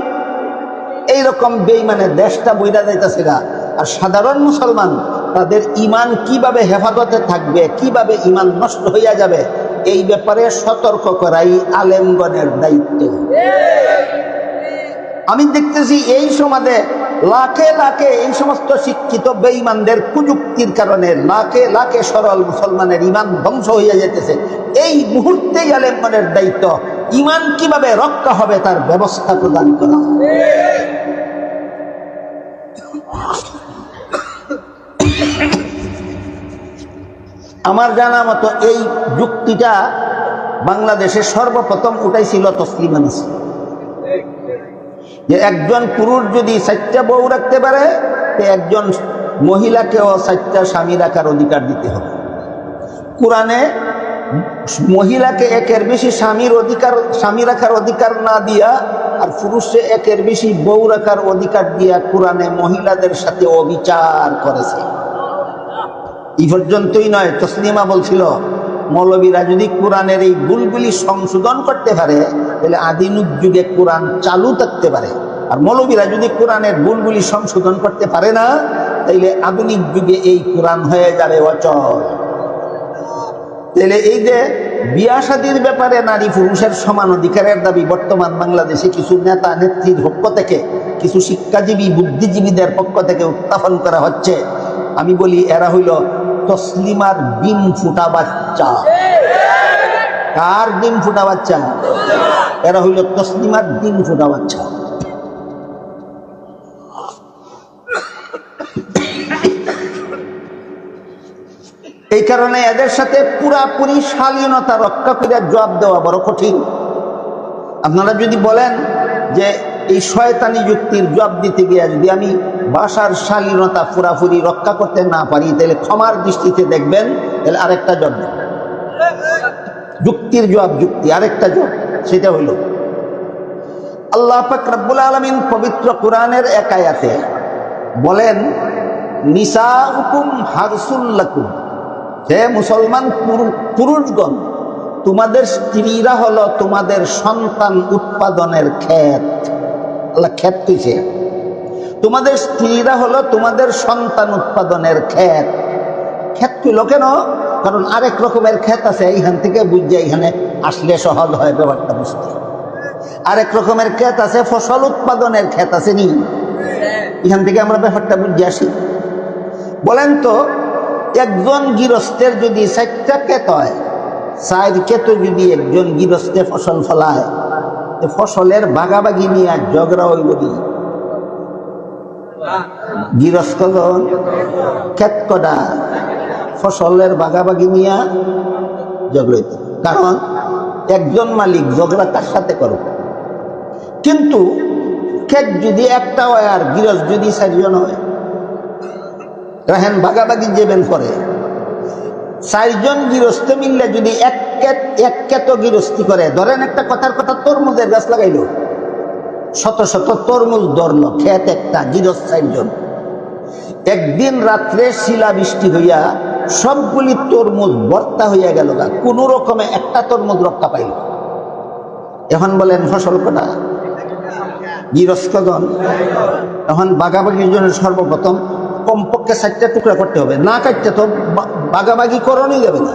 এইরকম বেঈমানের দেশটা বইরা যাইতেছে গা। আর সাধারণ মুসলমান তাদের ইমান কিভাবে হেফাজতে থাকবে, কিভাবে ইমান নষ্ট হইয়া যাবে, এই ব্যাপারে সতর্ক করাই আলেমগণের দায়িত্ব। আমি দেখতেছি এই সমাজে লাখে লাখে এই সমস্ত শিক্ষিত বেঈমানদের কুযুক্তির কারণে লাখে লাখে সরল মুসলমানের ইমান ধ্বংস হইয়া যেতেছে। এই মুহূর্তেই আলেমগণের দায়িত্ব ইমান কিভাবে রক্ষা হবে তার ব্যবস্থা প্রদান করা। আমার জানা মতো এই যুক্তিটা বাংলাদেশে সর্বপ্রথম উঠাইছিল তসলিমা নাসরিন, যে একজন পুরুষ যদি 4টা বউ রাখতে পারে একজন মহিলাকেও 4টা স্বামী রাখার অধিকার দিতে হবে। কোরআনে মহিলাকে একের বেশি স্বামী রাখার অধিকার না দিয়া আর পুরুষে একের বেশি বউ রাখার অধিকার দিয়া কোরআনে মহিলাদের সাথে অবিচার করেছে। এই পর্যন্তই নয়, তসলিমা বলছিল মৌলবীরা যদি কোরআনের এই ভুলগুলি সংশোধন করতে পারে তাহলে আদিনুক যুগে কোরআন চালু থাকতে পারে, আর মৌলবীরা যদি কোরআনের ভুলগুলি সংশোধন করতে পারে না তাইলে আধুনিক যুগে এই কোরআন হয়ে যাবে অচল। তাহলে এই যে বিয়া শাদীর ব্যাপারে নারী পুরুষের সমান অধিকারের দাবি বর্তমান বাংলাদেশে কিছু নেতা নেত্রীর পক্ষ থেকে, কিছু শিক্ষাজীবী বুদ্ধিজীবীদের পক্ষ থেকে উত্থাপন করা হচ্ছে, আমি বলি এরা হইল তসলিমার ডিম ফুটা বাচ্চা। কার ডিম ফুটা বাচ্চা? এরা হইল তসলিমার ডিম ফুটা বাচ্চা। এই কারণে এদের সাথে পুরাপুরি শালীনতা রক্ষা করে জবাব দেওয়া বড় কঠিন। আপনারা যদি বলেন যে এই শয়তানি যুক্তির জবাব দিতে গিয়ে যদি আমি ভাষার শালীনতা পুরাপুরি রক্ষা করতে না পারি তাহলে ক্ষমার দৃষ্টিতে দেখবেন, তাহলে আরেকটা জবাব, যুক্তির জবাব যুক্তি, আরেকটা জবাব, সেটা হইল আল্লাহ পাক রব্বুল আলামিন পবিত্র কোরআনের এক আয়াতে বলেন নিসাউকুম হারসুল লাকুম, হে মুসলমান পুরুষগণ, তোমাদের স্ত্রীরা হলো তোমাদের সন্তান উৎপাদনের ক্ষেত। আল্লাহ ক্ষেত কইছে, তোমাদের স্ত্রীরা হলো তোমাদের সন্তান উৎপাদনের ক্ষেত। ক্ষেত কইল কেন? কারণ আরেক রকমের ক্ষেত আছে, এইখান থেকে বুঝছে এইখানে আসলে সহজ হয় ব্যাপারটা বুঝতে। আরেক রকমের ক্ষেত আছে, ফসল উৎপাদনের ক্ষেত আছে নি, এখান থেকে আমরা ব্যাপারটা বুঝে আসি। বলেন তো একজন গৃহস্থের যদি 4টা ক্ষেত হয়, 4 ক্ষেত যদি একজন গৃহস্থে ফসল ফলায়, ফসলের ভাগাভাগি নিয়ে ঝগড়া হইব কি? গৃহস্থ ক্ষেত কটা, ফসলের ভাগাভাগি নিয়ে ঝগড়া হইত, কারণ একজন মালিক ঝগড়া কার সাথে করো। কিন্তু ক্ষেত যদি একটা হয় আর গৃহস্থ যদি 4 জন হয়, রাহেন ভাগাভাগি যেবেন করে 4 জন গৃহস্থ মিললে যদি এক ক্ষেত গৃহস্থী করে, ধরেন একটা কথার কথা তরমুজের গাছ লাগাইলো, শত শত তরমুজ ধরলো, ক্ষেত একটা, গৃহস্থ 4 জন। একদিন রাত্রে শিলাবৃষ্টি হইয়া সবগুলি তরমুজ ভর্তা হইয়া গেল, কোন রকমে একটা তরমুজ রক্ষা পাইল। এখন বলেন ফসল কটা? গৃহস্থগণ। এখন ভাগাভাগির জন্য সর্বপ্রথম কমপক্ষে 4টা টুকরা করতে হবে, না কাটতে তো ভাগাভাগি করণই যাবে না।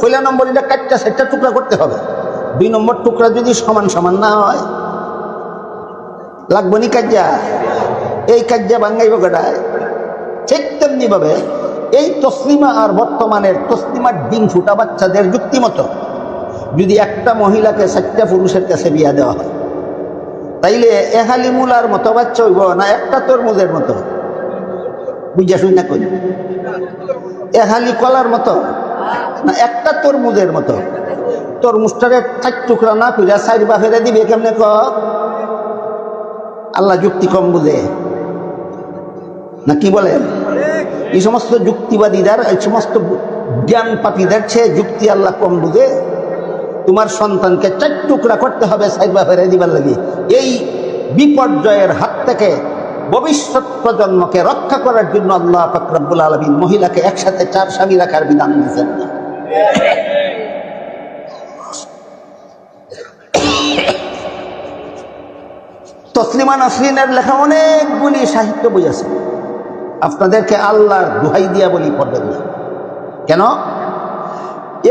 1 নম্বর এটা কাটতে 4টা টুকরা করতে হবে। 2 নম্বর টুকরা যদি সমান সমান না হয় লাগবে নি কাজ্যা, এই কাজ্যা ভাঙ্গাইব কাটায়। ঠিক তেমনি ভাবে এই তসলিমা আর বর্তমানের তসলিমার ডিম ফুটা বাচ্চাদের যুক্তি মতো যদি একটা মহিলাকে 4টা পুরুষের কাছে বিয়া দেওয়া হয়, তাইলে এহালি মূলার মতো বাচ্চা হইব না একটা তরমুজের মতো? বুঝা শুই না করি, এহালি কলার মতো না একটা তরমুজের মতো? তরমুজটারে 4 টুকরা না কইরা 4 বাফেরে দিবে কেমনে? আল্লাহ যুক্তি কম বুঝে না কি বলেন? এই সমস্ত যুক্তিবাদীদের, এই সমস্ত জ্ঞান পাপীদের চেয়ে যুক্তি আল্লাহ কম বুঝে? তোমার সন্তানকে 4 টুকরা করতে হবে 4 বাফেরে দিবার লাগে, এই বিপর্যয়ের হাত থেকে ভবিষ্যৎ প্রজন্মকে রক্ষা করার জন্য আল্লাহ পাক রব্বুল আলামিন মহিলাকে একসাথে 4 স্বামী রাখার বিধান দিয়েছেন না। তসলিমা নাসরিনের লেখা অনেকগুলি সাহিত্য বই আছে, আপনাদেরকে আল্লাহর দোহাই দিয়া বলি পড়বেন না। কেন?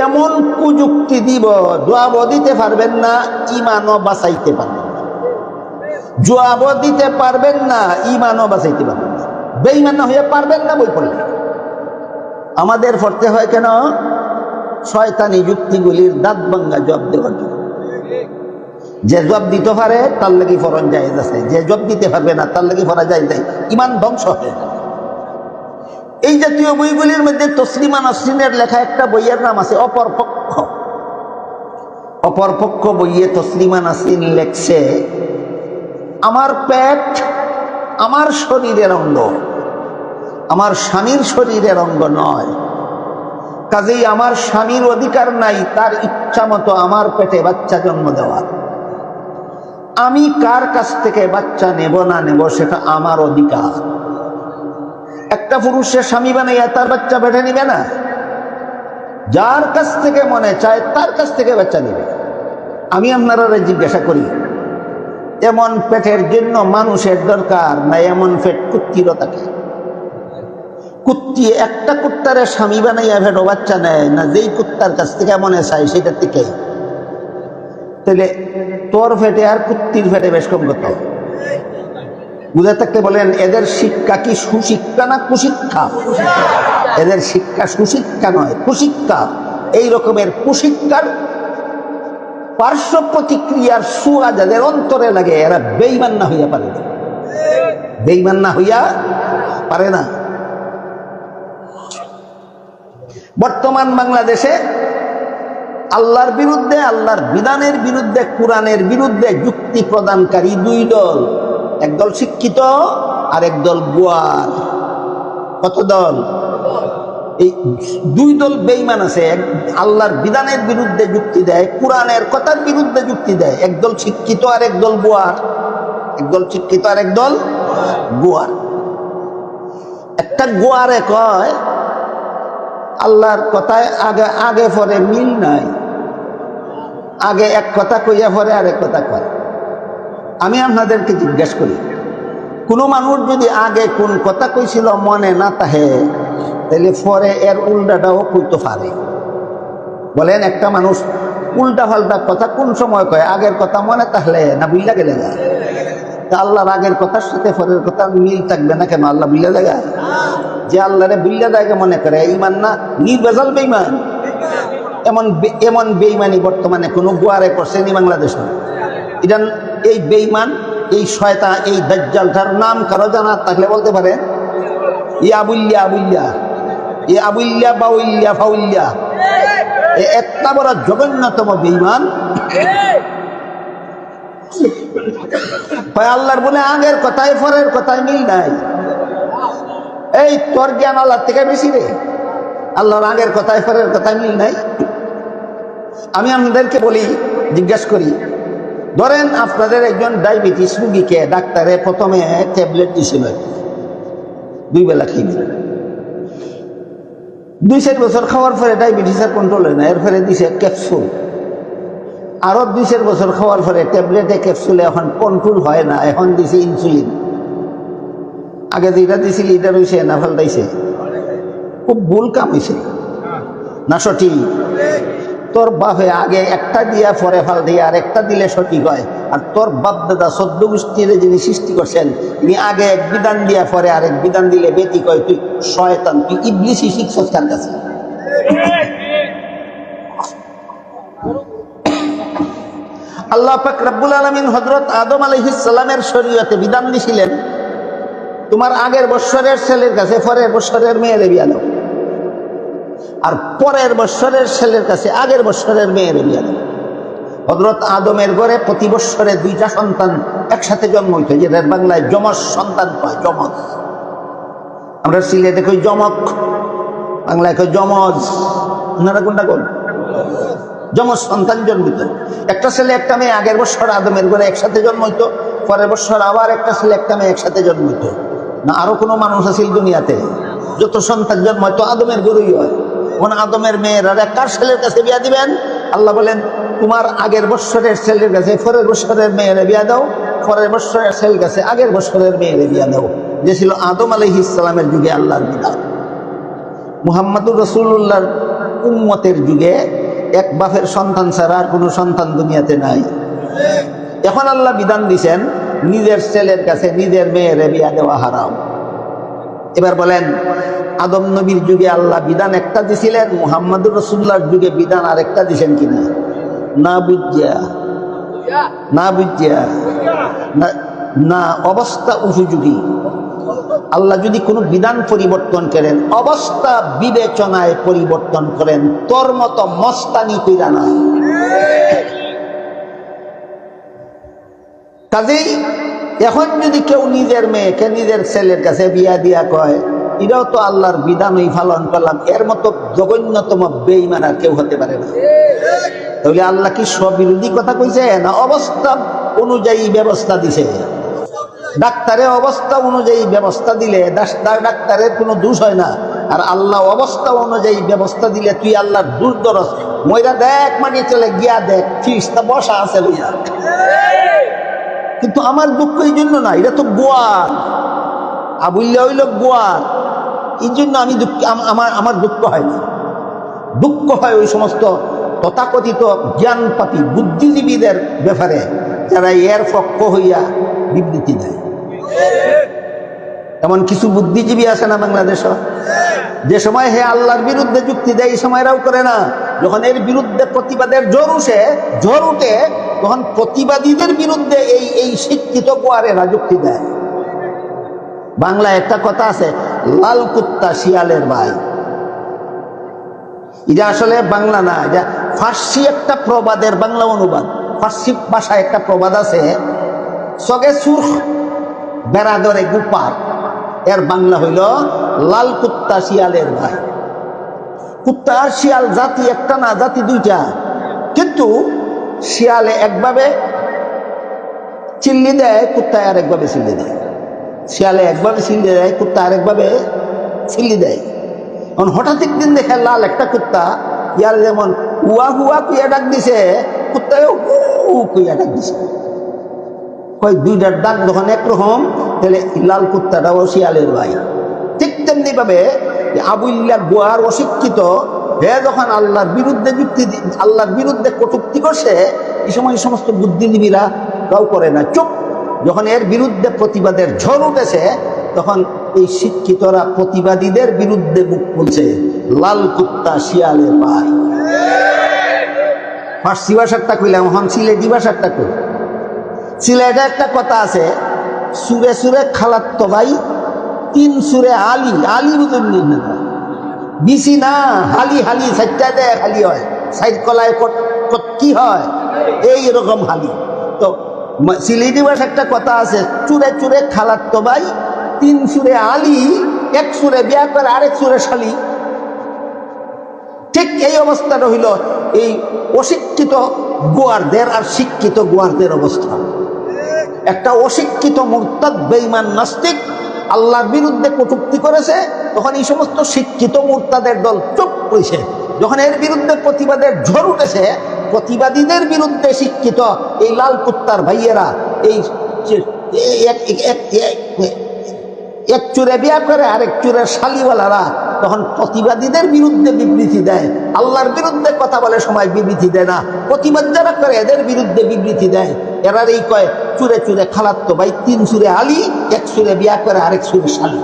এমন কুযুক্তি দিব, জবাবও দিতে পারবেন না, ইমানও বাঁচাইতে পারবেন না। জবাবও দিতে পারবেন না, ইমানও বাঁচাইতে পারবেন না, বেঈমান না হয়ে পারবেন না বই পড়লে। আমাদের পড়তে হয় কেন? শয়তানি যুক্তিগুলির দাঁত ভাঙ্গা জবাব দেওয়ার জন্য। যে জবাব দিতে পারে তার লাগি ফরজ জায়েজ আছে, যে জবাব দিতে পারবে না তার লাগি ফরজ জায়েজ নাই, ইমান ধ্বংস হয়ে যাবে। এই জাতীয় বইগুলির মধ্যে তসলিমা নাসরিনের লেখা একটা বইয়ের নাম আছে অপরপক্ষ। অপরপক্ষ বইয়ে তসলিমা নাসরিন লেখছে, আমার পেট আমার শরীরের অঙ্গ, আমার স্বামীর শরীরের অঙ্গ নয়, কাজেই আমার স্বামীর অধিকার নাই তার ইচ্ছা মতো আমার পেটে বাচ্চা জন্ম দেওয়ার। আমি কার কাছ থেকে বাচ্চা নেব না নেব সেটা আমার অধিকার। একটা পুরুষের স্বামী বানাইয়া তার বাচ্চা পেটে নিবে না, যার কাছ থেকে মনে চায় তার কাছ থেকে বাচ্চা নেবে। আমি আপনারা জিজ্ঞাসা করি, এমন পেটের জন্য মানুষের দরকার না এমন পেট কুত্তিরও থাকে? কুত্তি একটা কুত্তারে স্বামী বানাইয়া ভেটো বাচ্চা নেয় না, যেই কুত্তার কাছ থেকে মনে চায় সেটার থেকে। তাহলে তোর ফেটে আর কুত্তির ফেটে বেশ কম কত? বুঝে থাকতে বলেন, এদের শিক্ষা কি সুশিক্ষা না কুশিক্ষা? এদের শিক্ষা সুশিক্ষা নয়, কুশিক্ষা। এই রকমের কুশিক্ষার পার্শ্ব প্রতিক্রিয়ার সুয়া যাদের অন্তরে লাগে, এরা বেঈমান না হইয়া পারে না, বেঈমান না হইয়া পারে না। বর্তমান বাংলাদেশে আল্লাহর বিরুদ্ধে, আল্লাহর বিধানের বিরুদ্ধে, কোরআনের বিরুদ্ধে যুক্তি প্রদানকারী 2 দল। একদল শিক্ষিত আর একদল গোয়ার। কত দল? এই 2 দল বেঈমান আছে। আল্লাহর বিধানের বিরুদ্ধে যুক্তি দেয়, কোরআনের কথার বিরুদ্ধে যুক্তি দেয়। একদল শিক্ষিত আর একদল গোয়ার। একদল শিক্ষিত আর একদল গোয়ার। একটা গোয়ারে কয় আল্লাহর কথায় আগে আগে পরে মিল নাই, আগে এক কথা কইয়া পরে আরেক কথা কয়। আমি আপনাদেরকে জিজ্ঞাসা করি, কোনো মানুষ যদি আগে কোন কথা কইছিল মনে না তাহে, তাহলে পরে এর উল্টাটাও কইতে পারে? বলেন, একটা মানুষ উল্টা পাল্টা কথা কোন সময় কয়? আগের কথা মনে তাহলে না বুঝলা গেলে না? তা আল্লাহর আগের কথার সাথে পরের কথা মিল থাকবে না কেন? আল্লাহ বুঝলা দেখা, যে আল্লাহরে বুঝলা দেখে মনে করে ইমান না, নির্বেজাল বেঈমান। এমন বেঈমানি বর্তমানে কোনো গোয়ারে করছেনি বাংলাদেশ? এটা এই বেঈমান, এই শয়তান, এই দাজ্জালটার নাম কারো জানা থাকলে বলতে পারে? আবুল্লিয়া, আবুল্লিয়া, আবুল্লিয়া, বাউল্লিয়া, ফাউল্লিয়া, একটা বড় জঘন্যতম বেঈমান। আল্লাহর বলে আগের কথায় পরের কথায় মিল নাই। এই তোর জ্ঞান আল্লাহর থেকে বেশি রে, আল্লাহর আগের কথায় পরের কথায় মিল নাই। আমি আপনাদেরকে বলি, জিজ্ঞাসা করি, ধরেন আপনাদের একজন ডায়াবেটিস রুগীকে ডাক্তারে প্রথমে ট্যাবলেট দিয়েছিল, 2 বেলা খেয়ে, 2-4 বছর খাওয়ার পরে ডায়াবেটিস আর কন্ট্রোল হয় না, এরপরে দিছে ক্যাপসুল। আরো 2-4 বছর খাওয়ার পরে ট্যাবলেটে ক্যাপসুলে এখন কন্ট্রোল হয় না, এখন দিছে ইনসুলিন। আগে যেটা দিছিল এটা রয়েছে না ফাল্টাইছে? খুব ভুল কাম হয়েছে না সঠিক? তোর বাপে আগে একটা দিয়া পরে ফাল দিয়ে আর একটা দিলে সঠিক হয়। আর তোর বাপ দাদা 14 গোষ্ঠীর যিনি সৃষ্টি করছেন, তিনি আগে এক বিধান দিয়া পরে আরেক বিধান দিলে বেটি কয় তুই শয়তান, তুই ইবলিসই শিখছস তার কাছে। আল্লাহ পাক রব্বুল আলামিন হযরত আদম আলাইহিস সালামের শরীয়তে বিধান দিয়েছিলেন, তোমার আগের বৎসরের ছেলের কাছে পরের বৎসরের মেয়ের বিয়া দাও, আর পরের বৎসরের ছেলের কাছে আগের বৎসরের মেয়ের বিয়া দাও। হযরত আদমের ঘরে প্রতি বৎসরে 2টা সন্তান একসাথে জন্ম হইত, যেটা বাংলায় যমজ সন্তান কয়, যমজ। আমরা সিলেটে কই যমক, বাংলায় কই যমজ। আপনারা কোনটা কোন? যমজ সন্তান জন্মিত, একটা ছেলে একটা মেয়ে আগের বৎসর আদমের ঘরে একসাথে জন্ম হইতো। পরের বছর আবার একটা ছেলে একটা মেয়ে একসাথে জন্মিত না? আরো কোনো মানুষ আছে দুনিয়াতে? যত সন্তান জন্ম হয় তো আদমের গরুই হয়। ওখানে আদমের মেয়েরা কার ছেলের কাছে বিয়া দিবেন? আল্লাহ বলেন তোমার আগের বৎসরের ছেলের কাছে পরের বৎসরের মেয়েরে বিয়া দাও, পরের বৎসরের ছেলের কাছে আগের বৎসরের মেয়েরে বিয়া দাও। যে ছিল আদম আলাইহিস সালামের যুগে আল্লাহর বিধান। মুহাম্মদুর রাসূলুল্লাহর উম্মতের যুগে এক বাপের সন্তান ছাড়া আর কোনো সন্তান দুনিয়াতে নাই। এখন আল্লাহ বিধান দিছেন নিজের ছেলের কাছে নিজের মেয়েরে বিয়া দেওয়া হারাম। এবার বলেন আদম নবীর যুগে আল্লাহ বিধান একটা দিছিলেন, মুহাম্মদুর রাসূলুল্লাহর যুগে বিধান আরেকটা দিছেন কিনা? না বুঝিয়া না অবস্থা উপযোগী। আল্লাহ যদি কোনো বিধান পরিবর্তন করেন, অবস্থা বিবেচনায় পরিবর্তন করেন, তোর মতো মস্তানি কইরা না। কাজেই এখন যদি কেউ নিজের মেয়েকে নিজের ছেলের কাছে বিয়া দিয়া কয়, এটাও তো আল্লাহর বিধানই পালন করলাম, এর মতো জঘন্যতম বেঈমান আর কেউ হতে পারে না। তাহলে আল্লাহ কি স্ববিরোধী কথা কইছে? না অবস্থা অনুযায়ী ব্যবস্থা দিছে। ডাক্তারের অবস্থা অনুযায়ী ব্যবস্থা দিলে ডাক্তারের কোনো দোষ হয় না, আর আল্লাহ অবস্থা অনুযায়ী ব্যবস্থা দিলে তুই আল্লাহর দোষ ধরস। ময়রা দেখ মাটি চলে গিয়া দেখ ফিসটা বসা আছে লইয়া। কিন্তু আমার দুঃখ এই জন্য না, এটা তো গোয়ার আবুল্লা হইল গোয়ার, এই জন্য আমি দুঃখ আমার দুঃখ হয় না। দুঃখ হয় ওই সমস্ত তথাকথিত জ্ঞানপাপী বুদ্ধিজীবীদের ব্যাপারে যারা এর পক্ষ হইয়া বিবৃতি দেয়। এমন কিছু বুদ্ধিজীবী আছে না বাংলাদেশ, যে সময় হে আল্লাহর বিরুদ্ধে যুক্তি দেয় এই সময়রাও করে না। যখন এর বিরুদ্ধে প্রতিবাদের ঝড় উঠে তখন প্রতিবাদীদের বিরুদ্ধে এই শিক্ষিত গোয়ারেরা যুক্তি দেয়। বাংলায় একটা কথা আছে, লাল কুত্তা শিয়ালের ভাই। এটা আসলে বাংলা না, এটা ফার্সি একটা প্রবাদের বাংলা অনুবাদ। ফার্সি ভাষায় একটা প্রবাদ আছে, সগে সুর বেড়াদরে গুপার, এর বাংলা হইল লাল কুত্তা শিয়ালের ভাই। কুত্তা আর শিয়াল জাতি একটা না, জাতি দুইটা, কিন্তু শিয়ালে একভাবে চিল্লি দেয়, কুত্তায় আরেকভাবে চিল্লি দেয়। শিয়ালে একভাবে চিল্লি দেয়, কুত্তা আরেকভাবে চিল্লি দেয়। হঠাৎ একদিন দেখে লাল একটা কুত্তা ইয়ার যেমন উয়া হুয়া কুইয়া ডাক দিছে, কুত্তায় উ কুইয়া ডাক দিছে। ওই দুইটার ডাক যখন একরকম, তাহলে লাল কুত্তাটাও শিয়ালের ভাই। ঠিক তেমনি ভাবে আবুল্লাহ গোয়ার অশিক্ষিত হে যখন আল্লাহর বিরুদ্ধে কটূক্তি করছে, এই সময় সমস্ত বুদ্ধিজীবীরা কাউ করে না, চুপ। যখন এর বিরুদ্ধে প্রতিবাদের ঝড় উঠেছে, তখন এই শিক্ষিতরা প্রতিবাদীদের বিরুদ্ধে মুখ খুলছে, লাল কুত্তা শিয়ালের ভাই। ফার্সি ভাষারটা কইলাম, এখন সিলেটি ভাষারটা কই। সিলেটে একটা কথা আছে, সুরে সুরে খালাত্তো ভাই, তিন সুরে আলি। আলি বুঝুন না, বিসি না, হালি হালি সাইডটা দেয় হালি হয়, সাইড কলায় কি হয় এই রকম হালি। তো সিলেটি ভাষার একটা কথা আছে, চুরে চুরে খালাত্তো ভাই, তিন সুরে আলি, এক সুরে বিয়া করে আরেক সুরে শালি। ঠিক এই অবস্থাটা হইল এই অশিক্ষিত গোয়ারদের আর শিক্ষিত গোয়ারদের অবস্থা। একটা অশিক্ষিত মুরতাদ বেঈমান নাস্তিক আল্লাহর বিরুদ্ধে কটূক্তি করেছে, তখন এই সমস্ত শিক্ষিত মুরতাদের দল চুপ করেছে। যখন এর বিরুদ্ধে প্রতিবাদের ঝড় উঠেছে, প্রতিবাদীদের বিরুদ্ধে শিক্ষিত এই লাল কুত্তার ভাইয়েরা, এই এক চুরে বিয়া করে আরেক চুরের শালিওয়ালারা তখন প্রতিবাদীদের বিরুদ্ধে বিবৃতি দেয়। আল্লাহর বিরুদ্ধে কথা বলে সময় বিবৃতি দেয় না, প্রতিবাদ যারা করে এদের বিরুদ্ধে বিবৃতি দেয়। এরারই কয় চুরে চুরে খালাত্তো ভাই, তিন চুরে আলি, এক চুরে বিয়া করে আরেক চুরে শালি।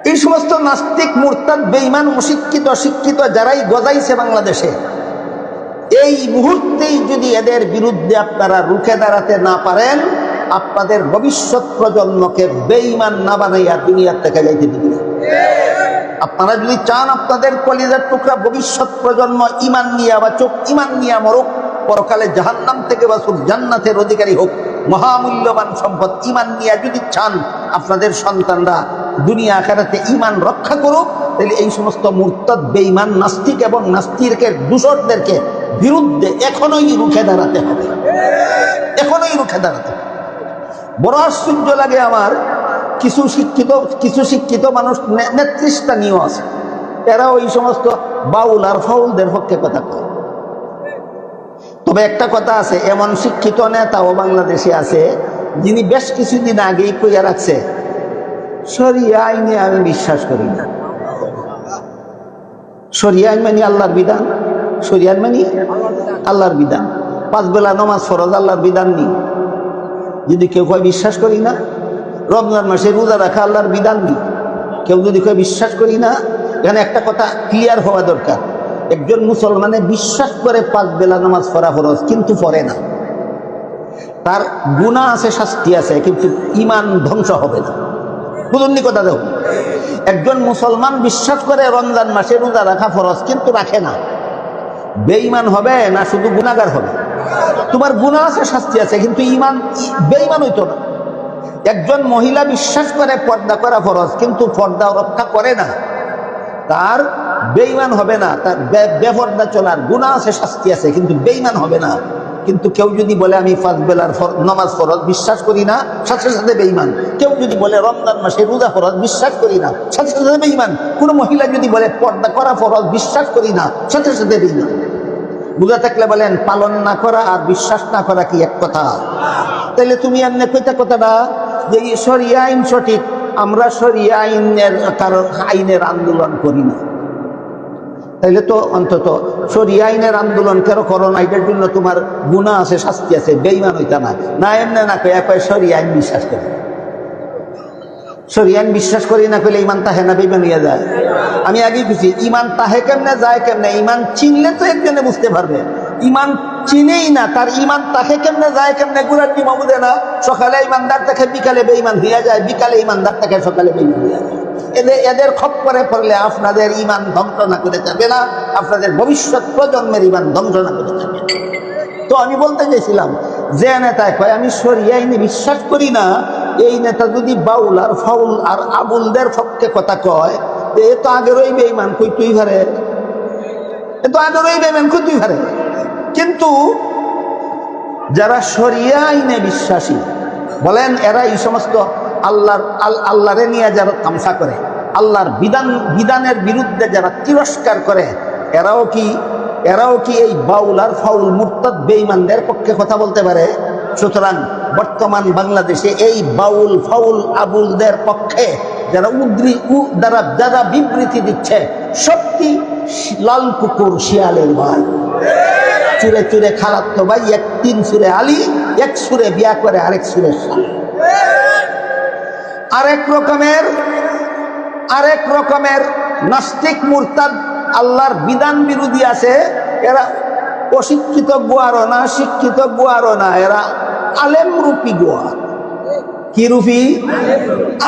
এই সমস্ত নাস্তিক মুরতাদ বেঈমান অশিক্ষিত শিক্ষিত যারাই গজাইছে বাংলাদেশে, এই মুহূর্তেই যদি এদের বিরুদ্ধে আপনারা রুখে দাঁড়াতে না পারেন, আপনাদের ভবিষ্যৎ প্রজন্মকে বেঈমান না বানাইয়া দুনিয়ার থেকে যাইতে দিবেন। আপনারা যদি চান আপনাদের কলিজার টুকরা ভবিষ্যৎ প্রজন্ম ইমান নিয়ে বাঁচুক, ইমান নিয়ে মরুক, পরকালে জাহান্নাম থেকে বাঁচুক, জান্নাতের অধিকারী হোক, মহামূল্যবান সম্পদ ইমান নিয়ে যদি চান আপনাদের সন্তানরা দুনিয়া আখিরাতে ইমান রক্ষা করুক, তাহলে এই সমস্ত মুরতাদ বেঈমান নাস্তিক এবং নাস্তিকের দূষরদেরকে বিরুদ্ধে এখনোই রুখে দাঁড়াতে হবে, এখনোই রুখে দাঁড়াতে হবে। বড় আশ্চর্য লাগে আমার, কিছু শিক্ষিত মানুষ নেতৃস্থানীয় আছে, এরা ওই সমস্ত বাউল আর ফাউলদের পক্ষে কথা কয়। তবে একটা কথা আছে, এমন শিক্ষিত নেতাও বাংলাদেশে আছে যিনি বেশ কিছুদিন আগেই কইয়া রাখছে, শরিয়া আইনে আমি বিশ্বাস করি না। শরিয়া আইন মানে আল্লাহর বিধান, শরিয়া আইন মানে আল্লাহর বিধান। 5 বেলা নামাজ ফরজ আল্লাহর বিধান নেই। যদি কেউ কয় বিশ্বাস করি না, রমজান মাসে রোজা রাখা আল্লাহর বিধান নেই, কেউ যদি কয় বিশ্বাস করি না, এখানে একটা কথা ক্লিয়ার হওয়া দরকার। একজন মুসলমানে বিশ্বাস করে 5 বেলা নামাজ পড়া ফরজ, কিন্তু পড়ে না, তার গুনাহ আছে, শাস্তি আছে, কিন্তু ঈমান ধ্বংস হবে না। বুঝুননি কথা দেখুন, একজন মুসলমান বিশ্বাস করে রমজান মাসে রোজা রাখা ফরজ, কিন্তু রাখে না, বেঈমান হবে না শুধু গুনাহগার হবে? তোমার গুনাহ আছে, শাস্তি আছে, কিন্তু ঈমান, বেঈমান হইতো না। একজন মহিলা বিশ্বাস করে পর্দা করা ফরজ, কিন্তু পর্দা রক্ষা করে না, তার বেঈমান হবে না, তার বেপর্দা চলার গুনাহ আছে, শাস্তি আছে, কিন্তু বেঈমান হবে না। কিন্তু কেউ যদি বলে আমি 5 বেলার নামাজ ফরজ বিশ্বাস করি না, সাথে সাথে বেঈমান। কেউ যদি বলে রমজান মাসে রোজা ফরজ বিশ্বাস করি না, সাথে সাথে বেঈমান। কোন মহিলা যদি বলে পর্দা করা ফরজ বিশ্বাস করি না, সাথে সাথে বেঈমান। বুঝা থাকলে বলেন, পালন না করা আর বিশ্বাস না করা কি এক কথা? তাহলে তুমি এমনি কইতা কথাটা যে শরিয়া আইন সঠিক, আমরা শরিয়া আইনের আন্দোলন করি না, তাইলে তো অন্তত শরিয়া আইনের আন্দোলন কেন করো না? এটার জন্য তোমার গুনাহ আছে, শাস্তি আছে, বেঈমান হইতা না। না এমনি না কয়ে শরিয়া আইন বিশ্বাস করি, শরিয়া আইন বিশ্বাস করি না কইলে ইমান তাহে না বেঈমান হইয়া যায়? আমি আগেই বুঝি ইমান তাহে কেমনে যায় কেমনে? ইমান চিনলে তো একজনে বুঝতে পারবে, ইমান চিনেই না, তার ইমান তাহে কেমনে যায় কেমনে? গুড়ার ডিমা বুঝে না, সকালে ইমানদার থাকে বিকালে বেঈমান হইয়া যায়, বিকালে ইমানদার থাকে সকালে বেঈমান হইয়া যায়। এদের খপ্পরে পড়লে আপনাদের ইমান ধ্বংস না করে যাবে না, আপনাদের ভবিষ্যৎ প্রজন্মের ইমান ধ্বংস না করে যাবে। তো আমি বলতে চাইছিলাম, যে নেতা কয় আমি শরিয়া আইনে বিশ্বাস করি না, এই নেতা যদি বাউল আর ফাউল আর আবুলদের পক্ষে কথা কয়, এ তো আগেরই বেঈমান, কই তুই ভারে, এ তো আগেরই বেঈমান, কই তুই ভারে। কিন্তু যারা শরিয়া আইনে বিশ্বাসী বলেন, এরা এই সমস্ত আল্লাহরে নিয়ে যারা তামসা করে, আল্লাহর বিধানের বিরুদ্ধে যারা তিরস্কার করে, এরাও কি এই বাউল আর ফাউল মুরতাদ বেঈমানদের পক্ষে কথা বলতে পারে? সুতরাং বর্তমান বাংলাদেশে এই বাউল ফাউল আবুলদের পক্ষে যারা বিবৃতি দিচ্ছে, সত্যি লাল কুকুর শিয়ালের ভাই, চুরে চুরে খালাতো ভাই, 3 সুরে আলী, 1 সুরে বিয়া করে আরেক সুরে শালী। আরেক রকমের নাস্তিক মুরতাদ আল্লাহর বিধান বিরোধী আছে, এরা অশিক্ষিত গোয়ারও না, শিক্ষিত গোয়ারও না, এরা আলেম রূপী গোয়ার। কি রূপী?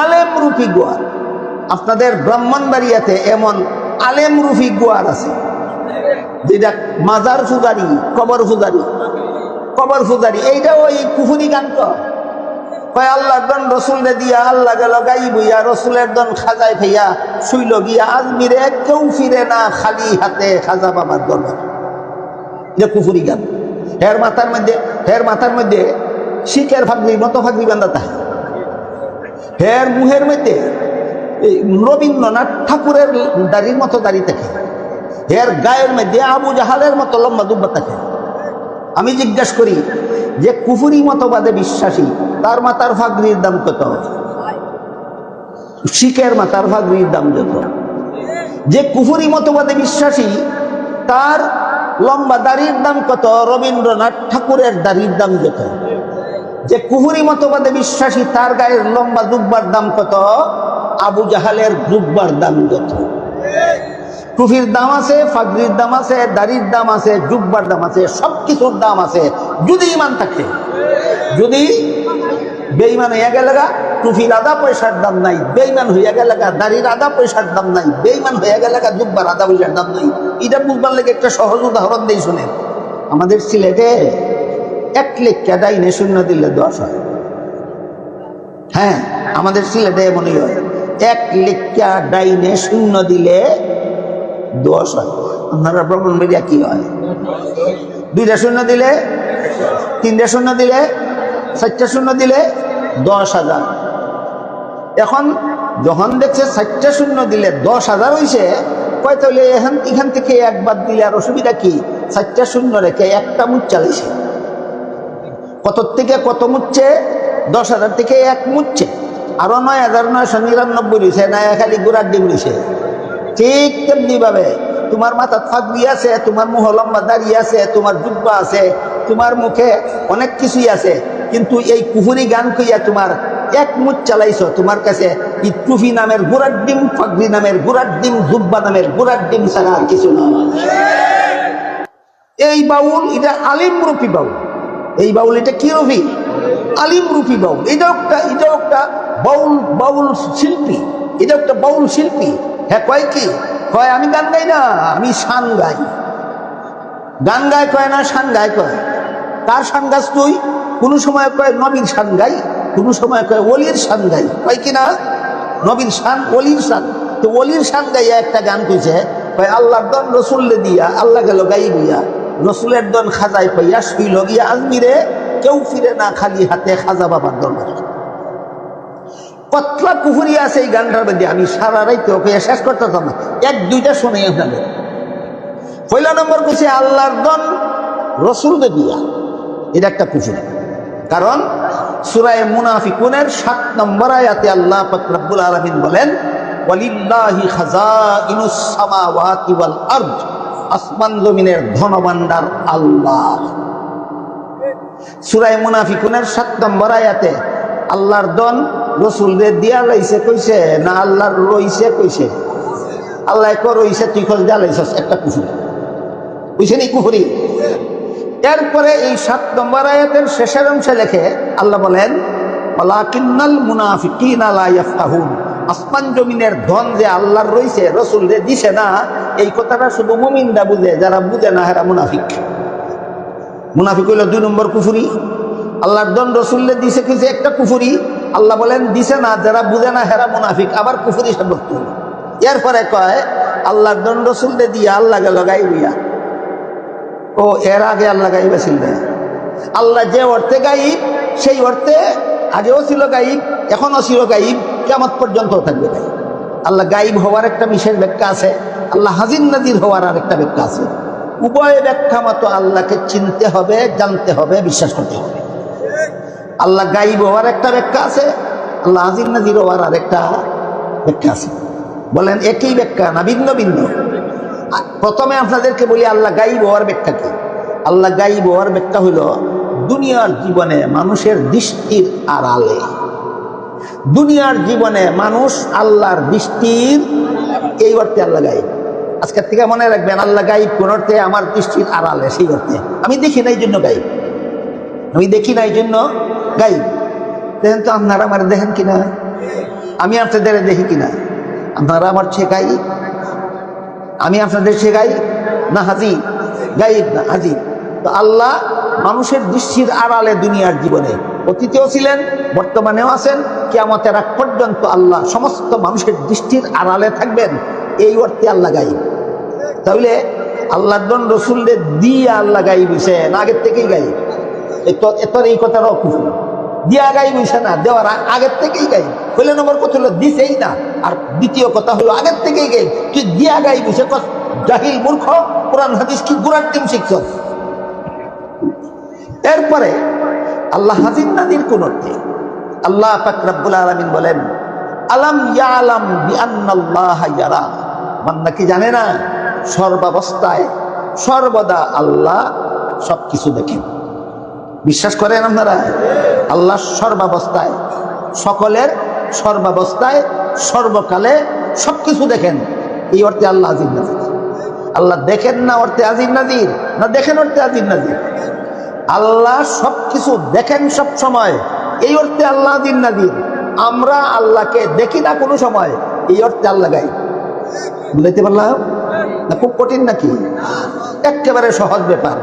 আলেম রূপী গোয়ার। আপনাদের ব্রাহ্মণবাড়িয়াতে এমন আলেম রূপী গোয়ার আছে, যেটা মাজার ফুজারি, কবর ফুজারি, এইটা ওই কুফুরি গান কয় আল্লাহর দন রসুলে দিয়া, আল্লাহ গেল গাই বইয়া, রসুলের দন খাজায় খাইয়া শুইল গিয়া, আজমিরে কেউ ফিরে না খালি হাতে, খাজা বাবার দরবার। যে কুফুরি গান, হের মাথার মধ্যে শিখের ফাগরি মতো ফাগরি বান্ধা থাকে, হের মুহের মধ্যে রবীন্দ্রনাথ ঠাকুরের দাড়ির মতো দাড়ি থাকে, এর গায়ের মধ্যে আবু জাহালের মতো লম্বা দুব্বা থাকে। আমি জিজ্ঞাসা করি, যে কুফুরি মতবাদে বিশ্বাসী, তার মাথার ফাগরির দাম কত? শিখের মাথার ফাগরির দাম যত। যে কুফুরি মতবাদে বিশ্বাসী, তার লম্বা দাড়ির দাম কত? রবীন্দ্রনাথ ঠাকুরের দাড়ির দাম যত। যে কুফুরি মতবাদে বিশ্বাসী, তার গায়ের লম্বা জুব্বার দাম কত? আবু জাহালের জুব্বার দাম যত। টুফির দাম আছে, ফাগরির দাম আছে, দাড়ির দাম আছে, জুব্বার দাম আছে, সবকিছুর দাম আছে, যদি ইমান থাকে। যদি বেঈমান হইয়া গেলে টুফির আধা পয়সার দাম নাই, বেঈমান হইয়া গেলে দাড়ির আধা পয়সার দাম নাই, বেঈমান হইয়া গেলে জুব্বার আধা পয়সার দাম নাই। এটা বুঝবার লেগে একটা সহজ উদাহরণ দিই শুনেন। আমাদের সিলেটে 1 লেখা ডাইনে শূন্য দিলে 10 হয়। হ্যাঁ, আমাদের সিলেটে এমনই হয়, 1 লেখা ডাইনে শূন্য দিলে 10 হয়। আপনারা ব্রাহ্মণবাড়িয়া কি হয়? 2টা শূন্য দিলে, 3টা শূন্য দিলে, 4টা শূন্য দিলে 10,000। এখন যখন দেখছে 4টা শূন্য দিলে 10,000 হয়েছে, কয় তাহলে এখান থেকে একবার দিলে আর অসুবিধা কি? 4টা শূন্য রেখে একটা মুচ চালাইছে। কত থেকে কত মুচ্ছে? 10,000 থেকে 1 মুচ্ছে, আরো 9,999 হয়েছে, না খালি গুড়ার ডিম হয়েছে। ঠিক তেমনি ভাবে তোমার মাথা ফাঁকবি আছে, তোমার মুহ লম্বা দাঁড়িয়ে আছে, তোমার জুব্বা আছে, তোমার মুখে অনেক কিছুই আছে, কিন্তু এই কুহুরি গান কইয়া তোমার 1 মুচ চালাইছো। তোমার কাছে এই টুফি নামের গুড়ার ডিম, ফাঁকবি নামের গুড়ার ডিম, জুব্বা নামের গুড়ার ডিম ছাড়া আর কিছু না। এই বাউল, এটা আলিম রূপী বাউল। এই বাউল, এটা কি রূপী? আলিম রূপী বাউল। এটাও একটা বাউল শিল্পী, এটা একটা বাউল শিল্পী। হ্যাঁ, কয় কি? কয় আমি গান গাই না, আমি শান গাই। গান গায় কয় না, শান গায় কয়। কার শান গাছ তুই? কোন সময় কয় নবীর শান গাই, কোন সময় কয় ওলির শান গাই। কয় কিনা নবীর শান, ওলির শান। তো ওলির শান গাইয়া একটা গান কইছে, কয় আল্লাহর দন রসুল্লে দিয়া, আল্লাহ গেল গাই গইয়া, রসুলের দন খাজাই পাইয়া শুইল গিয়া আজমিরে, কেউ ফিরে না খালি হাতে খাজা বাবার দরবারে। কতলা কুহুরি আছে এই গানটার মধ্যে, আমি সারা রাইতে ওকে শেষ করতেতাম না, 1-2টা শুনে আপনাদের। পয়লা নম্বর কইছে আল্লাহর দন রসুল দিয়া, এটা একটা কুহুরি। কারণ সূরা মুনাফিকুনের 7 নম্বর আয়াতে আল্লাহ পাক রব্বুল আলামিন বলেন, ওয়ালিল্লাহি খাযাইনুস সামাওয়াতি ওয়াল আরদ, আসমান জমিনের ধনভাণ্ডার আল্লাহ। সূরা মুনাফিকুনের 7 নম্বর আয়াতে আল্লাহর দন রসুলদের দিয়া লাইছে কইছে না আল্লাহর রইছে কইছে? আল্লাহ কো রইছে, তুই খোঁজ দিয়া লাইছস, একটা কুফরি কইছে নি? কুফরি। এরপরে এই 7 নম্বর আয়াতের শেষের অংশে লেখে আল্লাহ বলেন, ওয়ালাকিন্নাল মুনাফিকিনা লা ইয়াফকাহুন, আসমান জমিনের ধন যে আল্লাহর রইছে, রসুলদের দিছে না, এই কথাটা শুধু মুমিনরা বুঝে, যারা বুঝে না হেরা মুনাফিক। মুনাফিক হইল 2 নম্বর কুফরি। আল্লাহর দন রসুলদের দিছে কিছু একটা কুফরি, আল্লাহ বলেন দিছে না, যারা বুঝে না হেরা মুনাফিক, আবার কুফরি সাব্যস্ত হল। এরপরে কয় আল্লাহর দন রসুলদের দিয়া আল্লাহ গেল গাইবিয়া। ও এর আগে আল্লাহ গাইব ছিল না। আল্লাহ যে অর্থে গাইব, সেই অর্থে আগেও ছিল গাইব, এখনো ছিল গাইব, কিয়ামত পর্যন্ত থাকবে গাইব। আল্লাহ গাইব হওয়ার একটা বিশেষ ব্যাখ্যা আছে, আল্লাহ হাজির নাজির হওয়ার আর একটা ব্যাখ্যা আছে। উভয় ব্যাখ্যা মতো আল্লাহকে চিনতে হবে, জানতে হবে, বিশ্বাস করতে হবে। আল্লাহ গাইব হওয়ার একটা ব্যাখ্যা আছে, আল্লাহ হাজির নাজির হওয়ার আর একটা ব্যাখ্যা আছে। বলেন একই ব্যাখ্যা না ভিন্ন ভিন্ন? প্রথমে আপনাদেরকে বলি আল্লাহ গাইব হওয়ার ব্যাখ্যা কি। আল্লাহ গাইব হওয়ার ব্যাখ্যা হইল দুনিয়ার জীবনে মানুষের দৃষ্টির আড়ালে। দুনিয়ার জীবনে মানুষ আল্লাহর দৃষ্টির, এই অর্থে আল্লাহ গাইব। আজকের থেকে মনে রাখবেন, আল্লাহ গাইব কোন অর্থে? আমার দৃষ্টির আড়ালে, সেই অর্থে। আমি দেখি না এই জন্য গাইব, আমি দেখি না এই জন্য গাইব। দেখেন তো আপনারা আমার দেখেন কিনা, আমি আপনাদের দেখি কিনা? আপনারা আমার চেয়ে গাইব, আমি আপনাদের চেয়ে গাইব না হাজি? গাইব না, হাজি। তো আল্লাহ মানুষের দৃষ্টির আড়ালে দুনিয়ার জীবনে, অতীতেও ছিলেন, বর্তমানেও আছেন, কিয়ামতের আগ পর্যন্ত আল্লাহ সমস্ত মানুষের দৃষ্টির আড়ালে থাকবেন, এই অর্থে আল্লাহ গাইব। তাহলে আল্লাহর দন রসুলদের দিয়ে আল্লাহ গাইব হইছে না আগের থেকেই গাইব? এত এই কথাটাও কুফর। দিয়া গাইব হইছে না, দেওয়ার আগের থেকেই গাইব। পয়লা নম্বর কথা হলো দিছেই না, আর দ্বিতীয় কথা হলো আগের থেকেই গাইব। তুই দিয়া গাইব হইছে, জাহিল মূর্খ, কোরআন হাদিস কি গুড়ার টিম শিখছ। এরপরে আল্লাহ হাজির নাজির কোন অর্থে? আল্লাহ পাক রব্বুল আলামিন বলেন, আলাম ইয়ালাম বিআন্নাল্লাহ ইয়ারা, বান্দা কি জানে না সর্বাবস্থায় সর্বদা আল্লাহ সবকিছু দেখেন। বিশ্বাস করেন আপনারা? আল্লাহ সর্বাবস্থায়, সকলের সর্বাবস্থায়, সর্বকালে সবকিছু দেখেন, এই অর্থে আল্লাহ আজিজ নাজির। আল্লাহ দেখেন না অর্থে আজিজ নাজির, না দেখেন অর্থে আজিজ নাজির? আল্লাহ সবকিছু দেখেন সব সময়, এই অর্থে আল্লাহ আজিজ নাজির। আমরা আল্লাহকে দেখি না কোনো সময়, এই অর্থে আল্লাহ গাই। বুঝাইতে পারলাম না? খুব কঠিন নাকি? একেবারে সহজ ব্যাপার।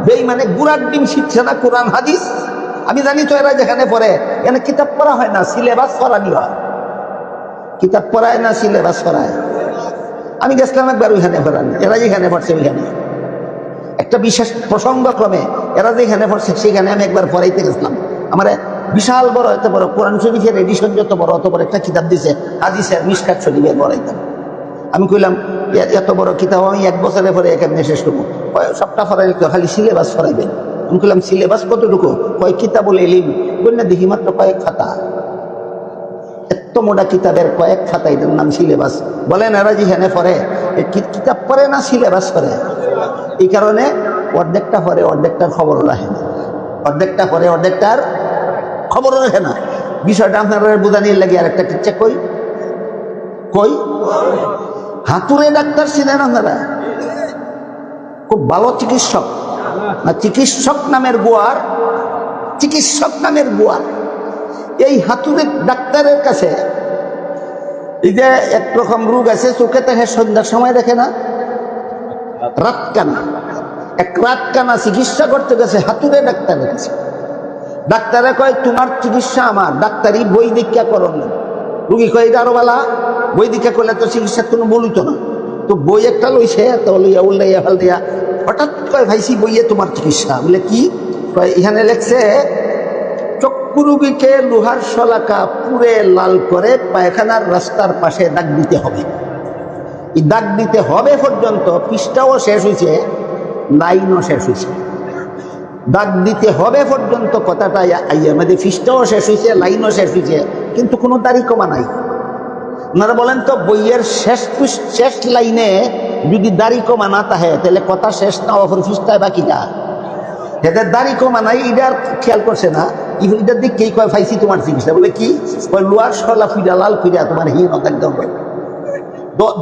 বেঈমানে গুড়ার ডিম শিখছে না কোরআন হাদিস। আমি জানি তো এরা যেখানে পড়ে, এখানে কিতাব পড়া হয় না, সিলেবাস পড়ানি হয়। কিতাব পড়ায় না, সিলেবাস পড়ায়। আমি গেছিলাম একবার ওইখানে পড়ানি, এরা যেখানে পড়ছে ওইখানে। একটা বিশেষ প্রসঙ্গক্রমে এরা যেখানে পড়ছে সেখানে আমি একবার পড়াইতে গেছিলাম। আমার বিশাল বড় এত বড় কোরআন শরীফের এডিশন যত বড় অত বড় একটা কিতাব দিছে হাদিসের মিশকাত শরীফের পড়াইতাম। আমি কইলাম এত বড় কিতাব আমি 1 বছরে পরে এখানে শেষ করবো। সবটা ফরাইল খালি সিলেবাস ফরাইবেন। আমি কইলাম সিলেবাস কতটুকু? কয় কিতাবুল ইলম। বললে দেখি মাত্র কয়েক খাতা, এত মোটা কিতাবের কয়েক খাতা, এটার নাম সিলেবাস। বলেন এরা যেখানে পড়ে কিতাব পড়ে না সিলেবাস পড়ে? এই কারণে অর্ধেকটা পড়ে অর্ধেকটার খবরও রাখে না, অর্ধেকটা পড়ে অর্ধেকটার খবরও রাখে না। বিষয়টা আপনারা বুঝানির লাগে আর একটা কিচ্ছা কই কই হাতুড়ে ডাক্তার ছিলেন আপনারা, খুব ভালো চিকিৎসক না, চিকিৎসক নামের গোয়ার, চিকিৎসক নামের গোয়ার। এই হাতুড়ে ডাক্তারের কাছে এই যে একরকম রোগ আছে, চোখে দেখে সন্ধ্যার সময় দেখে না, রাত কানা, এক রাত কানা চিকিৎসা করতে গেছে হাতুড়ে ডাক্তারের কাছে। ডাক্তারে কয় তোমার চিকিৎসা আমার, ডাক্তারি বই দীক্ষা করো না। রুগী কয় এটা আরো বালা, বই দীক্ষা করলে তো চিকিৎসার কোনো বলিত না। তো বই একটা লইছে, তো লইয়া উল্লাইয়া ফালদিয়া হঠাৎ কয় ভাইসি বইয়ে তোমার চিকিৎসা। বলে কি? কয় এখানে লেখছে চক্ষু রুগীকে লোহার শলাকা পুড়ে লাল করে পায়খানার রাস্তার পাশে দাগ দিতে হবে। এই দাগ দিতে হবে পর্যন্ত পৃষ্ঠাও শেষ হয়েছে, লাইনও শেষ হয়েছে। দাগ দিতে হবে পর্যন্ত কথাটা আমাদের পৃষ্ঠাও শেষ হয়েছে, লাইনও শেষ হয়েছে, কিন্তু কোনো দাড়ি কমা নাই। আপনারা বলেন তো বইয়ের শেষ লাইনে যদি দাড়ি কমা না থাকে তাহলে কথা শেষ না হওয়ার পৃষ্ঠায় বাকিটা এদের দাড়ি কমা নাই, এটা খেয়াল করছে না। এটার দিক কে কয় ফাইসি তোমার চিকিৎসা। বলে কি? লোয়ার সলা ফিরা লাল ফিরা তোমার হিন একদম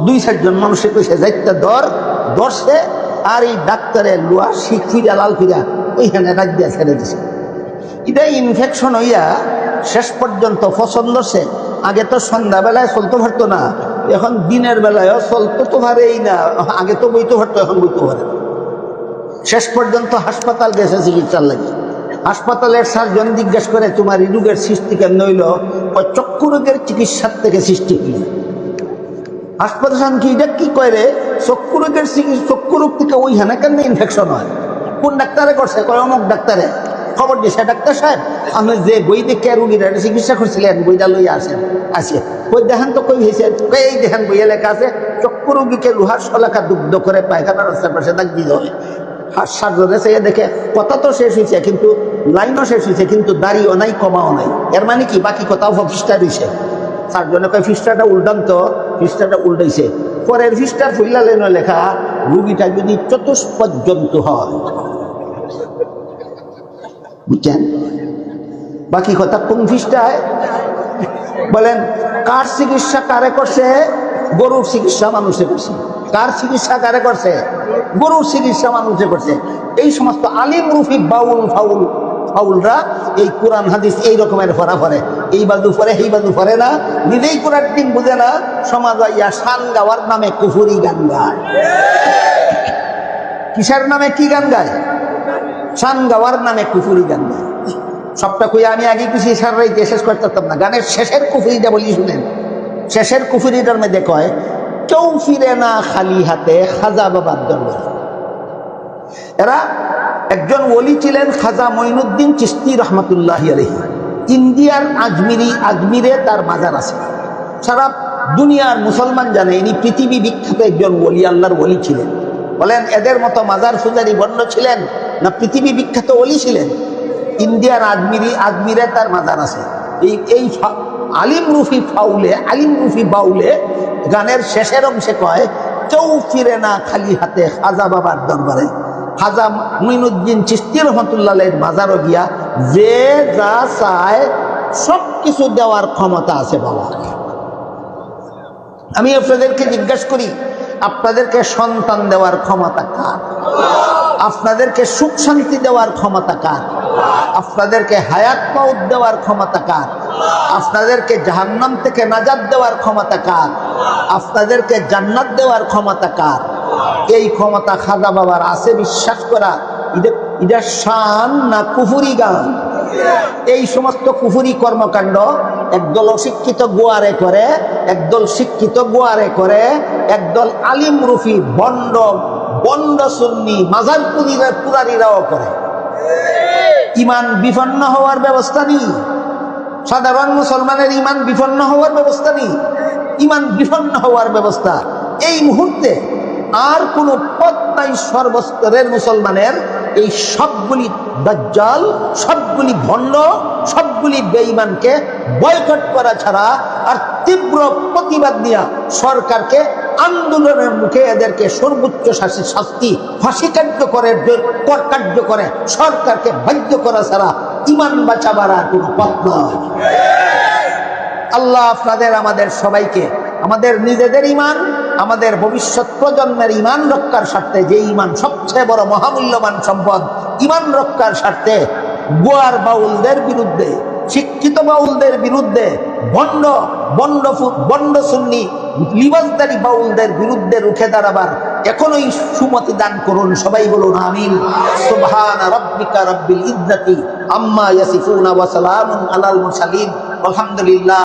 2-4 জন মানুষের কইছে যাইতে ধরছে, আর এই ডাক্তারের লোয়ার শিখ ফিরা লাল ফিরা ওইখানে রাখ দিয়া ছেড়ে দিছে। এটা ইনফেকশন হইয়া শেষ পর্যন্ত পছন্দ সে। আগে তো সন্ধ্যাবেলায় চলতে পারতো না, এখন দিনের বেলায়ও চলতে তো পারেই না। আগে তো বইতে পারতো, এখন বইতে পারে। শেষ পর্যন্ত হাসপাতাল গেছে চিকিৎসার লাগে। হাসপাতালের সার্জন জিজ্ঞাসা করে তোমার এই রোগের সৃষ্টি কেন হইল? চক্ষু রোগের চিকিৎসার থেকে সৃষ্টি হইল। হাসপাতাল কি এটা কি করে? চক্ষু রোগের চক্ষু রোগ থেকে ওইখানে কেন ইনফেকশন হয়? কোন ডাক্তারে করছে? কয় অমুক ডাক্তারে। খবর দিছে ডাক্তার সাহেব আপনি যে বই দেখে রুগীর চিকিৎসা করছিলেন বইটা লইয়া আসেন। আসে কই দেখেন তো কই হয়েছে? এই দেখেন বইয়ে লেখা আছে চক্ষু রোগীকে লোহার শলাকা দুগ্ধ করে পায়খানার রাস্তার পাশে দাগ দিতে হবে। সার্জনে সে দেখে কথা তো শেষ হয়েছে, কিন্তু লাইনও শেষ হয়েছে, কিন্তু দাড়িও নাই কমাও নাই। এর মানে কি? বাকি কথাও পৃষ্ঠা দিছে। সার্জনে কয় পৃষ্ঠাটা উল্টান তো, পৃষ্ঠাটা উল্টাইছে। পরের পৃষ্ঠার ফুল্লা লাইনে লেখা রুগীটা যদি চতুষ্পদ জন্তু হয়। বুঝছেন? বাকি কথা কোন পৃষ্ঠায়? বলেন কার চিকিৎসা কারে করছে? গরুর চিকিৎসা মানুষে করছে। কার চিকিৎসা কারে করছে? গরুর চিকিৎসা মানুষে করছে। এই সমস্ত আলিম রুফি ফাউলরা এই কোরআন হাদিস এই রকমের ফরা ফরে, এই বাজু ফরে এই বাজু ফরে না, নিজেই কোরআন টিম বুঝে না, সমাজ ইয়া শান গাওয়ার নামে কুফুরি গান গায়। কিসের নামে কি গান গায়? শান গাওয়ার নামে কুফুরি গান গায়। সবটা কই আমি আগে কিছু সারাইতে শেষ করতে পারতাম না। গানের শেষের কুফুরিটা বলি শুনেন। শেষের কুফুরিটার মধ্যে কয় কেউ ফিরে না খালি হাতে খাজা বাবার দরবারে। এরা একজন ওলি ছিলেন খাজা মঈনুদ্দিন চিশতি রহমতুল্লাহ আলাইহি। ইন্ডিয়ার আজমিরে তার মাজার আছে। সারা দুনিয়ার মুসলমান জানে ইনি পৃথিবী বিখ্যাত একজন ওলি, আল্লাহর ওলি ছিলেন। বলেন এদের মতো মাজার ফুজারি বর্ণ ছিলেন না পৃথিবী বিখ্যাত ওলি ছিলেন? ইন্ডিয়ার আজমিরে তার মাজার আছে। এই আলিম রুফি বাউলে গানের শেষের অংশে কয় কেউ ফিরে না খালি হাতে খাজা বাবার দরবারে। খাজা মঈনুদ্দিন চিশতি রহমতুল্লাহ মাজারও গিয়া যে যা চায় সব কিছু দেওয়ার ক্ষমতা আছে বাবা। আমি আপনাদেরকে জিজ্ঞাসা করি, আপনাদেরকে সন্তান দেওয়ার ক্ষমতা কার? আপনাদেরকে সুখ শান্তি দেওয়ার ক্ষমতা কার? আপনাদেরকে হায়াত মাউত দেওয়ার ক্ষমতা কার? আপনাদেরকে জাহান্নাম থেকে নাজাত দেওয়ার ক্ষমতা কার? আপনাদেরকে জান্নাত দেওয়ার ক্ষমতা কার? এই ক্ষমতা খাজা বাবার আছে বিশ্বাস করা এটা শান না কুফুরি গান? এই সমস্ত কুফুরি কর্মকাণ্ড একদল অশিক্ষিত গোয়ারে করে, একদল শিক্ষিত গোয়ারে করে, একদল আলিম রুফি বন্ড বন্ড সুন্নি মাজার পুরারিরাও করে। ইমান বিপন্ন হওয়ার ব্যবস্থা নেই, সাধারণ মুসলমানের ইমান বিপন্ন হওয়ার ব্যবস্থা নেই। ইমান বিপন্ন হওয়ার ব্যবস্থা এই মুহূর্তে আর কোনো পথ নাই সর্বস্তরের মুসলমানের। এই সবগুলি দাজ্জাল, সবগুলি ভণ্ড, সবগুলি বেঈমানকে বয়কট করা ছাড়া আর তীব্র প্রতিবাদ নিয়ে সরকারকে আন্দোলনের মুখে এদেরকে সর্বোচ্চ শাস্তি ফাঁসি কার্য করে সরকারকে বাধ্য করা ছাড়া ইমান বাঁচাবার আর কোনো পথ নয়। আল্লাহ আপনাদের আমাদের সবাইকে আমাদের নিজেদের ইমান, আমাদের ভবিষ্যৎ প্রজন্মের ইমান রক্ষার স্বার্থে, যে ইমান সবচেয়ে বড় মহামূল্যবান সম্পদ, ইমান রক্ষার স্বার্থে গোয়ার বাউলদের বিরুদ্ধে, শিক্ষিত বাউলদের বিরুদ্ধে, বন্ড সুন্নি লিবাসদারি বাউলদের বিরুদ্ধে রুখে দাঁড়াবার এখনোই সুমতি দান করুন। সবাই বলুন আমিন। সুবহানা রাব্বিকা রাব্বিল ইজ্জাতি আম্মা ইয়াসিফুন ওয়া সালামুন আলাল মুরসালিন আলহামদুলিল্লাহ।